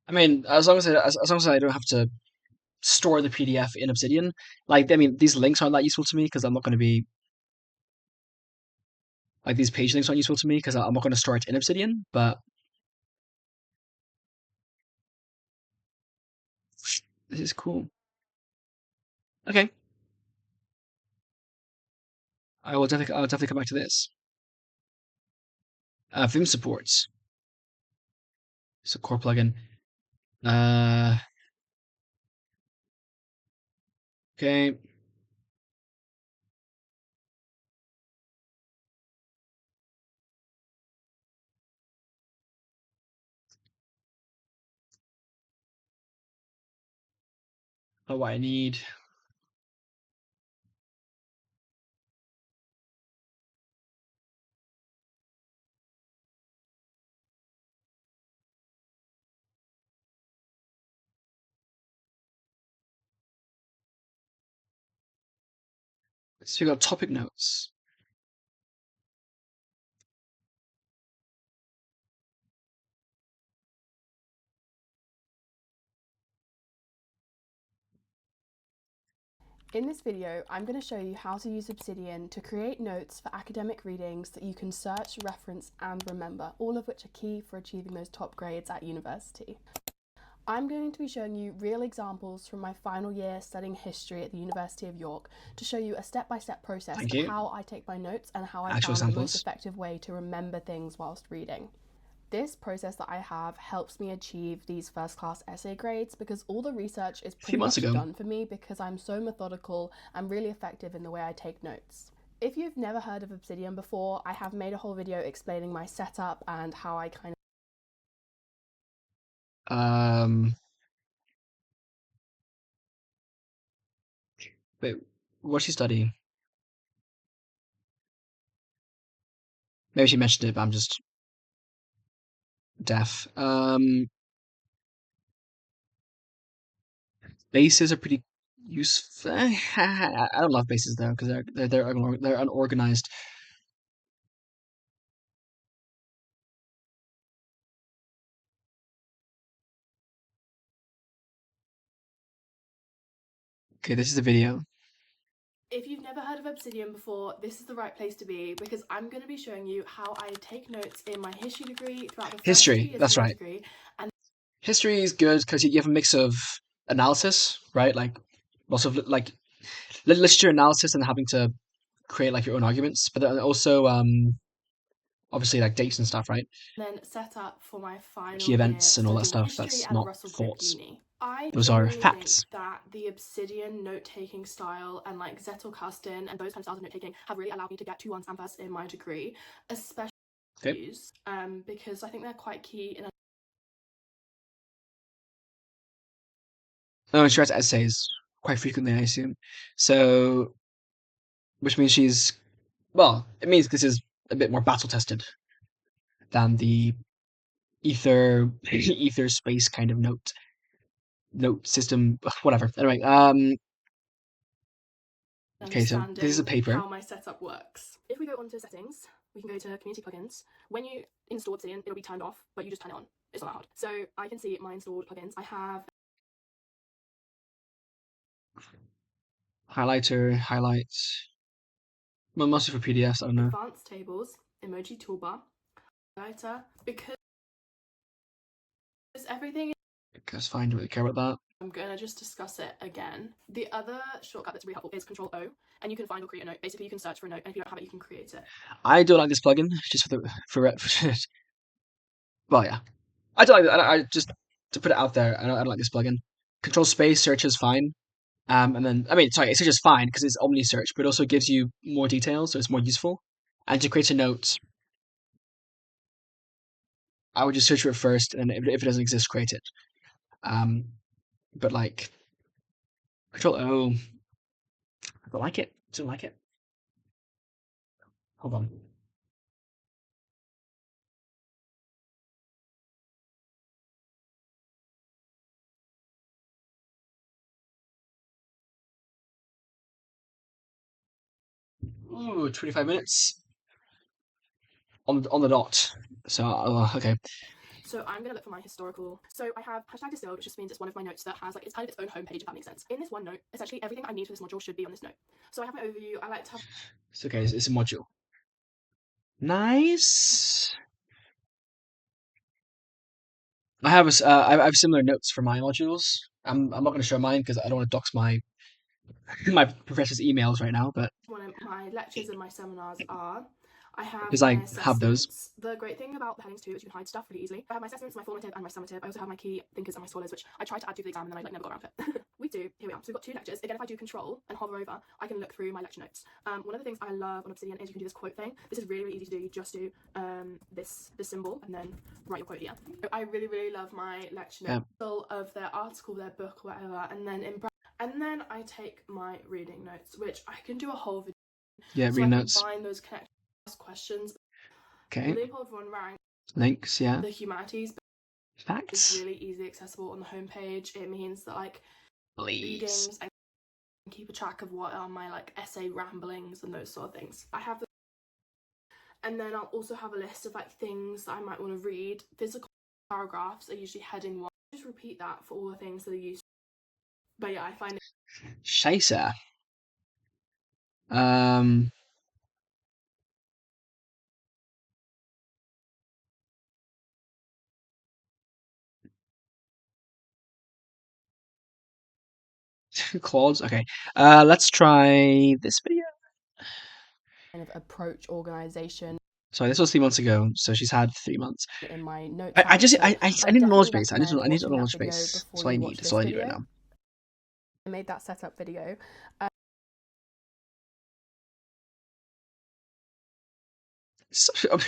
[SPEAKER 1] I mean, as long as I don't have to store the PDF in Obsidian, like I mean, these links aren't that useful to me because I'm not going to be like these page links aren't useful to me because I'm not going to store it in Obsidian. But this is cool. Okay, I'll definitely come back to this. Vim supports. It's a core plugin. Uh, okay. Oh, what I need. So we got topic notes.
[SPEAKER 3] In this video, I'm going to show you how to use Obsidian to create notes for academic readings that you can search, reference, and remember, all of which are key for achieving those top grades at university. I'm going to be showing you real examples from my final year studying history at the University of York to show you a step-by-step process
[SPEAKER 1] Thank
[SPEAKER 3] of
[SPEAKER 1] you.
[SPEAKER 3] how I take my notes and how I
[SPEAKER 1] Actual
[SPEAKER 3] found the most
[SPEAKER 1] examples.
[SPEAKER 3] effective way to remember things whilst reading. This process that I have helps me achieve these first class essay grades because all the research is
[SPEAKER 1] A few
[SPEAKER 3] pretty
[SPEAKER 1] months
[SPEAKER 3] much
[SPEAKER 1] ago.
[SPEAKER 3] done for me because I'm so methodical and really effective in the way I take notes. If you've never heard of Obsidian before, I have made a whole video explaining my setup and how I kind of
[SPEAKER 1] Um, wait, what's she studying? Maybe she mentioned it, but I'm just deaf. Bases are pretty useful. I don't love bases though because they're unorganized. Okay, this is the video.
[SPEAKER 3] If you've never heard of Obsidian before, this is the right place to be because I'm going to be showing you how I take notes in my history degree throughout the first 2
[SPEAKER 1] History,
[SPEAKER 3] years
[SPEAKER 1] that's
[SPEAKER 3] of my
[SPEAKER 1] right.
[SPEAKER 3] degree. And
[SPEAKER 1] History is good because you have a mix of analysis, right? Like lots of like literature analysis and having to create like your own arguments, but then also obviously like dates and stuff, right?
[SPEAKER 3] then set up for my
[SPEAKER 1] Key
[SPEAKER 3] final year
[SPEAKER 1] events and all that
[SPEAKER 3] studying
[SPEAKER 1] stuff.
[SPEAKER 3] history
[SPEAKER 1] That's
[SPEAKER 3] at a
[SPEAKER 1] not
[SPEAKER 3] Russell Group
[SPEAKER 1] thoughts.
[SPEAKER 3] uni. I
[SPEAKER 1] Those are
[SPEAKER 3] genuinely think
[SPEAKER 1] facts.
[SPEAKER 3] that the Obsidian note-taking style and like Zettelkasten and those kind of styles of note-taking have really allowed me to get 2 1s and firsts in my degree, especially
[SPEAKER 1] Okay.
[SPEAKER 3] because I think they're quite key in
[SPEAKER 1] Oh, she writes essays quite frequently, I assume. So, which means it means this is a bit more battle tested than the ether space kind of note system, whatever. Anyway, okay, so this is a
[SPEAKER 3] understanding
[SPEAKER 1] paper.
[SPEAKER 3] how my setup works. If we go onto settings, we can go to community plugins. When you install Obsidian, it'll be turned off, but you just turn it on. It's not that hard. So I can see my installed plugins. I have
[SPEAKER 1] Highlighter, highlights. Well, mostly for PDFs, I don't know.
[SPEAKER 3] advanced tables, emoji toolbar, highlighter, because everything
[SPEAKER 1] That's fine, don't really care about that.
[SPEAKER 3] I'm gonna just discuss it again. The other shortcut that's really helpful is Control O, and you can find or create a note. Basically, you can search for a note, and if you don't have it, you can create it.
[SPEAKER 1] I don't like this plugin, just for well, yeah. I don't like I just to put it out there, I don't like this plugin. Control space search is fine. And then, I mean, sorry, it's just fine because it's Omni search, but it also gives you more details, so it's more useful. And to create a note, I would just search for it first, and if it doesn't exist, create it. But like, Control O, I don't like it. Don't like it. Hold on. Ooh, 25 minutes on the dot. So okay.
[SPEAKER 3] So I'm gonna look for my historical. So I have hashtag distilled, which just means it's one of my notes that has like it's kind of its own homepage, if that makes sense. In this one note, essentially everything I need for this module should be on this note. So I have my overview. I like to have.
[SPEAKER 1] It's okay. It's a module. Nice. I have similar notes for my modules. I'm not going to show mine because I don't want to dox my professor's emails right now, but
[SPEAKER 3] One of my lectures and my seminars are. I have
[SPEAKER 1] because
[SPEAKER 3] my
[SPEAKER 1] I have those.
[SPEAKER 3] assessments. The great thing about the headings too is you can hide stuff really easily. I have my assessments, my formative, and my summative. I also have my key thinkers and my scholars, which I tried to add to the exam and then I like never got around to it. Here we are. So we've got 2 lectures. Again, if I do control and hover over, I can look through my lecture notes. One of the things I love on Obsidian is you can do this quote thing. This is really, really easy to do. You just do this symbol and then write your quote here. So I really, really love my lecture notes of their article, their book, whatever, and then I take my reading notes, which I can do a whole video.
[SPEAKER 1] Yeah,
[SPEAKER 3] So
[SPEAKER 1] reading
[SPEAKER 3] I can
[SPEAKER 1] notes.
[SPEAKER 3] find those connected questions.
[SPEAKER 1] Okay.
[SPEAKER 3] Leopold von Rank,
[SPEAKER 1] Links, yeah.
[SPEAKER 3] the humanities is
[SPEAKER 1] Facts.
[SPEAKER 3] really easily accessible on the homepage. It means that like
[SPEAKER 1] Please.
[SPEAKER 3] readings, I can keep a track of what are my like essay ramblings and those sort of things. I have and then I'll also have a list of like things that I might want to read. Physical paragraphs are usually heading 1. Just repeat that for all the things that are used. But yeah, I find it
[SPEAKER 1] Scheiße. Claudes. Okay. Let's try this video.
[SPEAKER 3] kind of approach organization.
[SPEAKER 1] Sorry, this was 3 months ago, so she's had 3 months.
[SPEAKER 3] In my notes.
[SPEAKER 1] I need a knowledge base. I need
[SPEAKER 3] definitely
[SPEAKER 1] a knowledge base. That's all I need. That's all I need right now.
[SPEAKER 3] I made that setup video.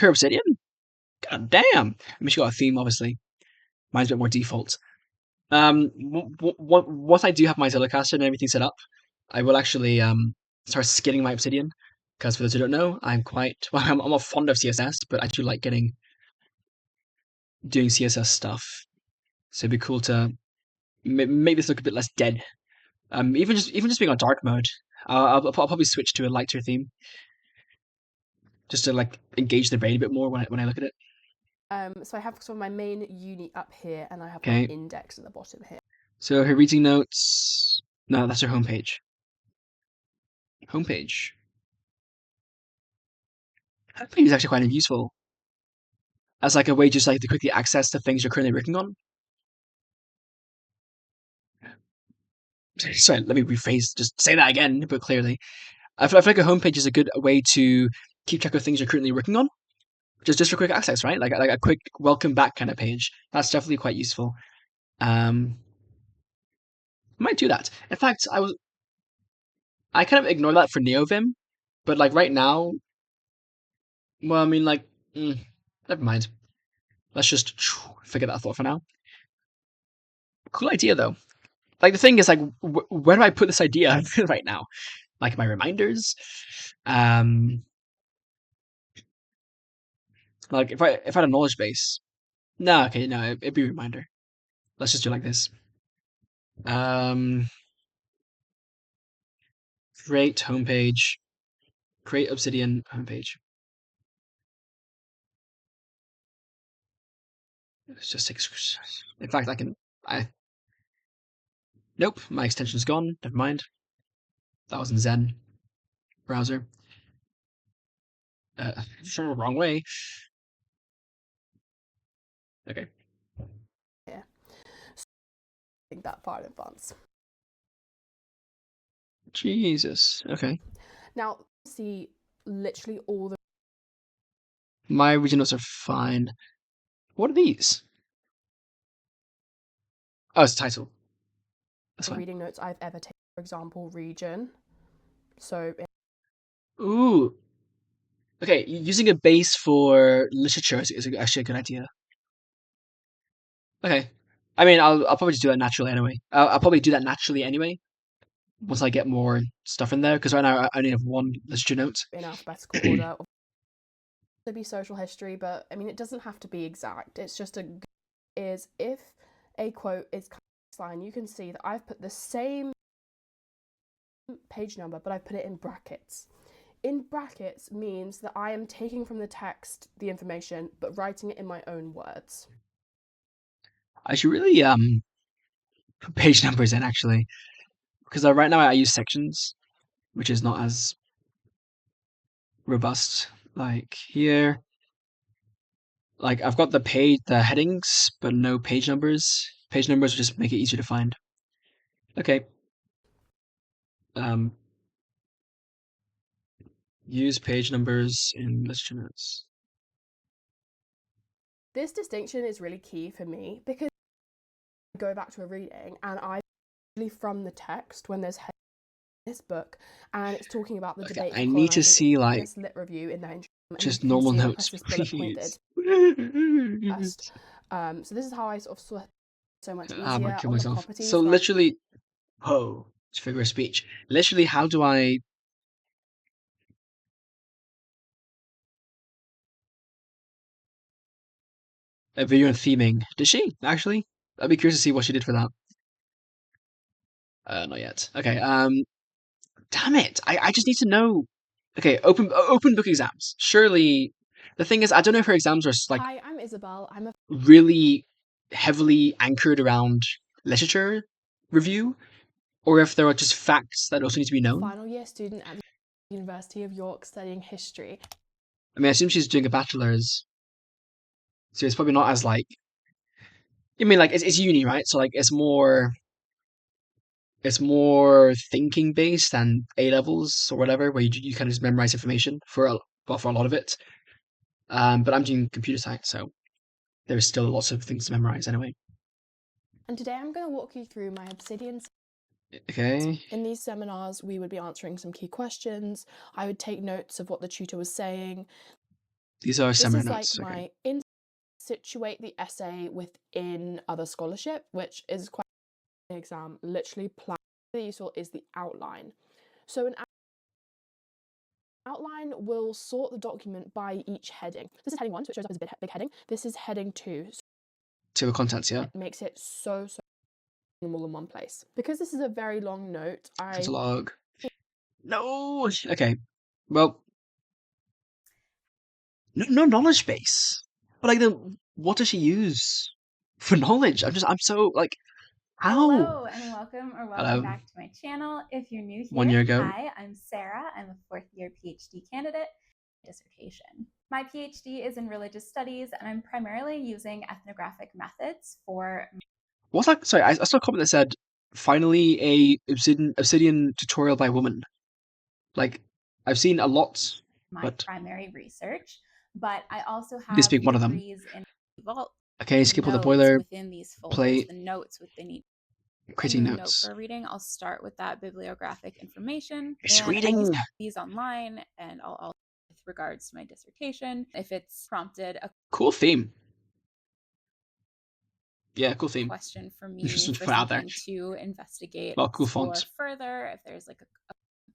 [SPEAKER 1] Her Obsidian? God damn. I mean, she got a theme, obviously. Mine's a bit more default. Once I do have my Zettelkasten and everything set up, I will actually start skinning my Obsidian Because for those who don't know, I'm not fond of CSS, but I do like doing CSS stuff. So it'd be cool to make this look a bit less dead. Even just being on dark mode, I'll probably switch to a lighter theme, just to like engage the brain a bit more when I look at it.
[SPEAKER 3] So I have sort of my main uni up here, and I have
[SPEAKER 1] Okay.
[SPEAKER 3] my index at the bottom here.
[SPEAKER 1] So her reading notes. No, that's her homepage. Homepage. Homepage is actually quite useful as like a way just like to quickly access the things you're currently working on. Sorry, let me rephrase. Just say that again, but clearly. I feel like a homepage is a good way to keep track of things you're currently working on. Just for quick access, right? Like a quick welcome back kind of page. That's definitely quite useful. I might do that. In fact, I kind of ignore that for NeoVim, but like right now, well, I mean, like, never mind. Let's just forget that thought for now. Cool idea though. Like the thing is, like, where do I put this idea right now? Like my reminders. Like if I had a knowledge base. No, okay, no, it'd be a reminder. Let's just do it like this. Create homepage. Create Obsidian homepage. Let's just take. In fact, Nope, my extension's gone. Never mind. That was in Zen browser. Sure, wrong way. Okay.
[SPEAKER 3] Yeah. So I think that far in advance.
[SPEAKER 1] Jesus. Okay.
[SPEAKER 3] Now, see literally all the
[SPEAKER 1] My region notes are fine. What are these? Oh, it's a title. That's fine.
[SPEAKER 3] reading notes I've ever taken. For example, region. So
[SPEAKER 1] Ooh. Okay, using a base for literature is actually a good idea. Okay. I mean, I'll probably just do that naturally anyway. I'll probably do that naturally anyway once I get more stuff in there, because right now I only have one literature note.
[SPEAKER 3] in alphabetical order. To be social history, but I mean, it doesn't have to be exact. It's just is if a quote is line, you can see that I've put the same page number, but I've put it in brackets. In brackets means that I am taking from the text the information, but writing it in my own words.
[SPEAKER 1] I should really put page numbers in actually, because right now I use sections, which is not as robust. Like here, like I've got the headings, but no page numbers. Page numbers will just make it easier to find. Okay. Use page numbers in literature notes.
[SPEAKER 3] This distinction is really key for me because I go back to a reading and I from the text when there's this book and it's talking about the debate.
[SPEAKER 1] I need to see like
[SPEAKER 3] this lit review in there.
[SPEAKER 1] just normal notes, please.
[SPEAKER 3] So this is how I sort of so much easier
[SPEAKER 1] I'm gonna kill myself.
[SPEAKER 3] properties.
[SPEAKER 1] So literally, it's figure of speech. Literally, how do I? A video on theming. Did she actually? I'd be curious to see what she did for that. Not yet. Okay. Damn it! I just need to know. Okay, open book exams. Surely, the thing is, I don't know if her exams are like.
[SPEAKER 3] Hi, I'm Isabel. I'm a
[SPEAKER 1] really heavily anchored around literature review, or if there are just facts that also need to be known.
[SPEAKER 3] final year student at the University of York studying history.
[SPEAKER 1] I mean, I assume she's doing a bachelor's, so it's probably not as like. I mean, like it's uni, right? So like it's more thinking based than A levels or whatever, where you kind of just memorize information for a lot of it. But I'm doing computer science, so there's still lots of things to memorize anyway.
[SPEAKER 3] And today I'm going to walk you through my Obsidian.
[SPEAKER 1] Okay.
[SPEAKER 3] In these seminars, we would be answering some key questions. I would take notes of what the tutor was saying.
[SPEAKER 1] These are seminar
[SPEAKER 3] notes. This is
[SPEAKER 1] notes.
[SPEAKER 3] my situate the essay within other scholarship, which is quite an exam. Literally, plan useful is the outline. So an Outline will sort the document by each heading. This is heading 1, so it shows up as a big heading. This is heading 2.
[SPEAKER 1] Table of contents, yeah.
[SPEAKER 3] It makes it so all in one place. Because this is a very long note,
[SPEAKER 1] Catalog. No! Okay. Well, no knowledge base. But like, then what does she use for knowledge? I'm so like, how?
[SPEAKER 4] Hello and welcome
[SPEAKER 1] Hello.
[SPEAKER 4] back to my channel. If you're new here,
[SPEAKER 1] 1 year ago.
[SPEAKER 4] hi, I'm Sarah. I'm a 4th year PhD candidate. Dissertation. My PhD is in religious studies, and I'm primarily using ethnographic methods for.
[SPEAKER 1] What's that? Sorry, I saw a comment that said, "Finally, a Obsidian tutorial by a woman." Like, I've seen a lot.
[SPEAKER 4] My primary research, but I also have
[SPEAKER 1] This being one of them.
[SPEAKER 4] degrees in vault.
[SPEAKER 1] Okay, skip all the boiler.
[SPEAKER 4] Within these folders,
[SPEAKER 1] plate.
[SPEAKER 4] the notes within each.
[SPEAKER 1] Creating
[SPEAKER 4] Note
[SPEAKER 1] notes.
[SPEAKER 4] for reading, I'll start with that bibliographic information.
[SPEAKER 1] It's
[SPEAKER 4] and
[SPEAKER 1] reading.
[SPEAKER 4] I use these online, and I'll with regards to my dissertation, if it's prompted a
[SPEAKER 1] cool theme. Yeah, cool theme.
[SPEAKER 4] question for me
[SPEAKER 1] Just
[SPEAKER 4] for
[SPEAKER 1] put out there.
[SPEAKER 4] something to investigate
[SPEAKER 1] Well, cool font.
[SPEAKER 4] further. If there's like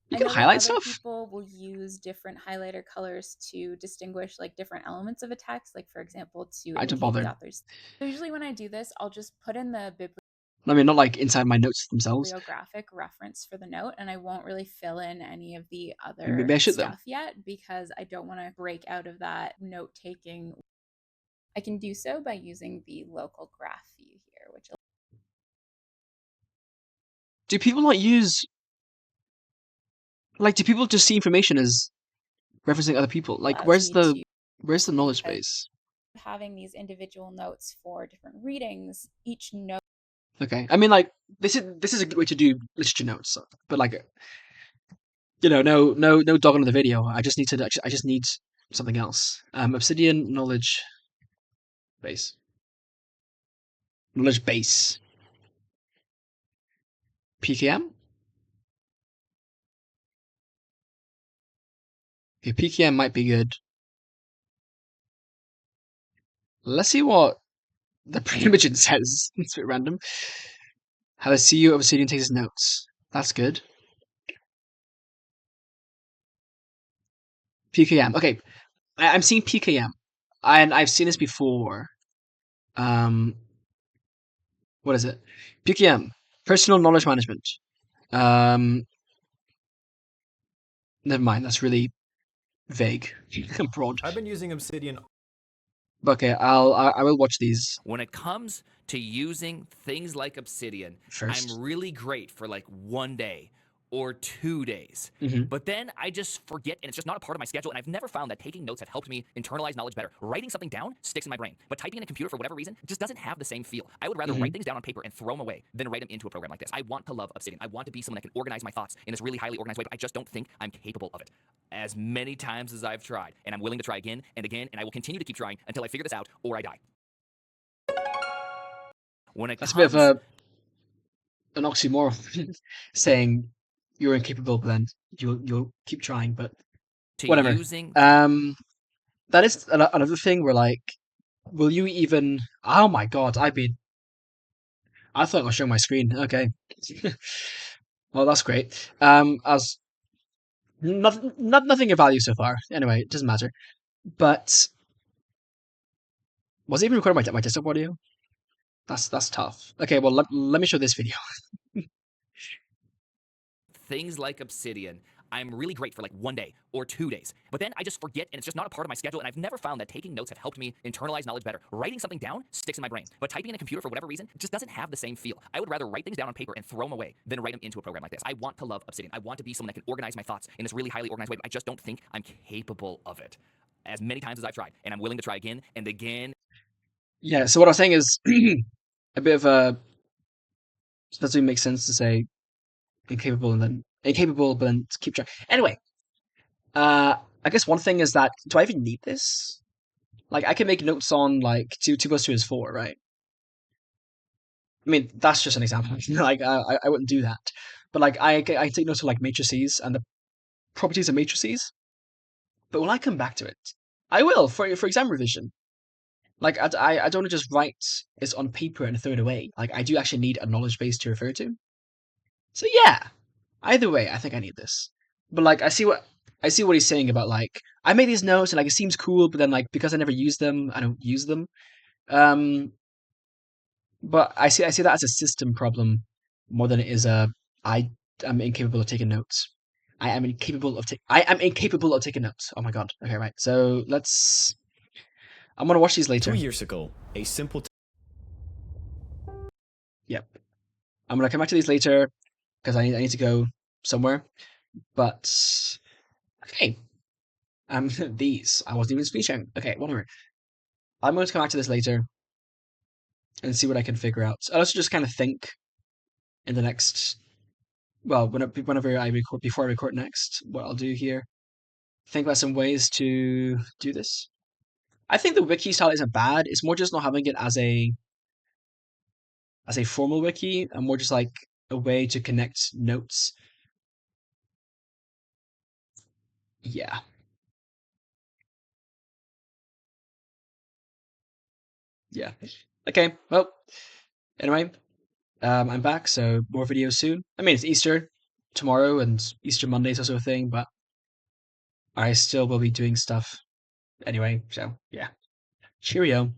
[SPEAKER 1] You
[SPEAKER 4] I
[SPEAKER 1] can
[SPEAKER 4] know
[SPEAKER 1] highlight
[SPEAKER 4] that other
[SPEAKER 1] stuff.
[SPEAKER 4] people will use different highlighter colors to distinguish like different elements of a text, like for example to
[SPEAKER 1] I don't
[SPEAKER 4] indicate
[SPEAKER 1] bother.
[SPEAKER 4] the authors. So usually when I do this, I'll just put in the
[SPEAKER 1] I mean, not like inside my notes themselves.
[SPEAKER 4] bibliographic reference for the note, and I won't really fill in any of the other
[SPEAKER 1] Maybe I should, though.
[SPEAKER 4] stuff yet because I don't want to break out of that note taking. I can do so by using the local graph view here, which
[SPEAKER 1] Do people not use? Like, do people just see information as referencing other people? Like,
[SPEAKER 4] allows
[SPEAKER 1] where's
[SPEAKER 4] me
[SPEAKER 1] the knowledge
[SPEAKER 4] because
[SPEAKER 1] base?
[SPEAKER 4] having these individual notes for different readings, each note.
[SPEAKER 1] Okay, I mean, like, this is a good way to do literature notes, but like, you know, no dog on the video. I just need something else. Obsidian knowledge base. Knowledge base. PKM? Okay, PKM might be good. Let's see what the pre-imaging says. It's a bit random. How the CEO of Obsidian takes his notes. That's good. PKM. Okay, I'm seeing PKM, and I've seen this before. What is it? PKM, personal knowledge management. Never mind. That's really vague and broad.
[SPEAKER 5] I've been using Obsidian.
[SPEAKER 1] Okay, I will watch these.
[SPEAKER 6] When it comes to using things like Obsidian,
[SPEAKER 1] First.
[SPEAKER 6] I'm really great for like 1 day or 2 days.
[SPEAKER 1] Mhm.
[SPEAKER 6] But then I just forget, and it's just not a part of my schedule, and I've never found that taking notes have helped me internalize knowledge better. Writing something down sticks in my brain, but typing in a computer for whatever reason just doesn't have the same feel. I would rather write things down on paper and throw them away than write them into a program like this. I want to love Obsidian. I want to be someone that can organize my thoughts in this really highly organized way, but I just don't think I'm capable of it. As many times as I've tried, and I'm willing to try again and again, and I will continue to keep trying until I figure this out or I die. When it
[SPEAKER 1] That's a
[SPEAKER 6] comes
[SPEAKER 1] bit of an oxymoron, saying you're incapable, but then you'll keep trying. But
[SPEAKER 6] to
[SPEAKER 1] whatever.
[SPEAKER 6] using
[SPEAKER 1] That is another thing where like, will you even? Oh my god! I thought I was showing my screen. Okay. Well, that's great. As nothing of value so far. Anyway, it doesn't matter. But was it even recording my desktop audio? That's tough. Okay, well let me show this video.
[SPEAKER 6] things like Obsidian, I'm really great for like 1 day or 2 days. But then I just forget, and it's just not a part of my schedule, and I've never found that taking notes have helped me internalize knowledge better. Writing something down sticks in my brain, but typing in a computer for whatever reason just doesn't have the same feel. I would rather write things down on paper and throw them away than write them into a program like this. I want to love Obsidian. I want to be someone that can organize my thoughts in this really highly organized way, but I just don't think I'm capable of it. As many times as I've tried, and I'm willing to try again and again.
[SPEAKER 1] Yeah, so what I was saying is a bit of a. It doesn't make sense to say incapable but then keep trying. Anyway, I guess one thing is that do I even need this? Like, I can make notes on like 2 plus 2 is 4, right? I mean, that's just an example. Like, I wouldn't do that, but like, I take notes of like matrices and the properties of matrices. But when I come back to it, I will for exam revision. Like, I don't want to just write this on paper and throw it away. Like, I do actually need a knowledge base to refer to. So yeah, either way, I think I need this. But like, I see what I see what he's saying about like I made these notes and like it seems cool, but then like because I never use them, I don't use them. But I see that as a system problem more than it is a I am incapable of taking notes. I am incapable of taking notes. Oh my god. Okay, right. So I'm gonna watch these later.
[SPEAKER 5] 2 years ago, a simple
[SPEAKER 1] Yep. I'm gonna come back to these later because I need to go somewhere. But okay. These I wasn't even speaking. Okay, whatever. I'm going to come back to this later and see what I can figure out. I'll also just kind of think in the next, well, whenever I record, before I record next, what I'll do here. Think about some ways to do this. I think the wiki style isn't bad. It's more just not having it as a formal wiki, and more just like a way to connect notes. Yeah. Yeah. Okay. Well, anyway, I'm back, so more videos soon. I mean, it's Easter tomorrow, and Easter Monday's also a thing, but I still will be doing stuff anyway. So yeah. Cheerio.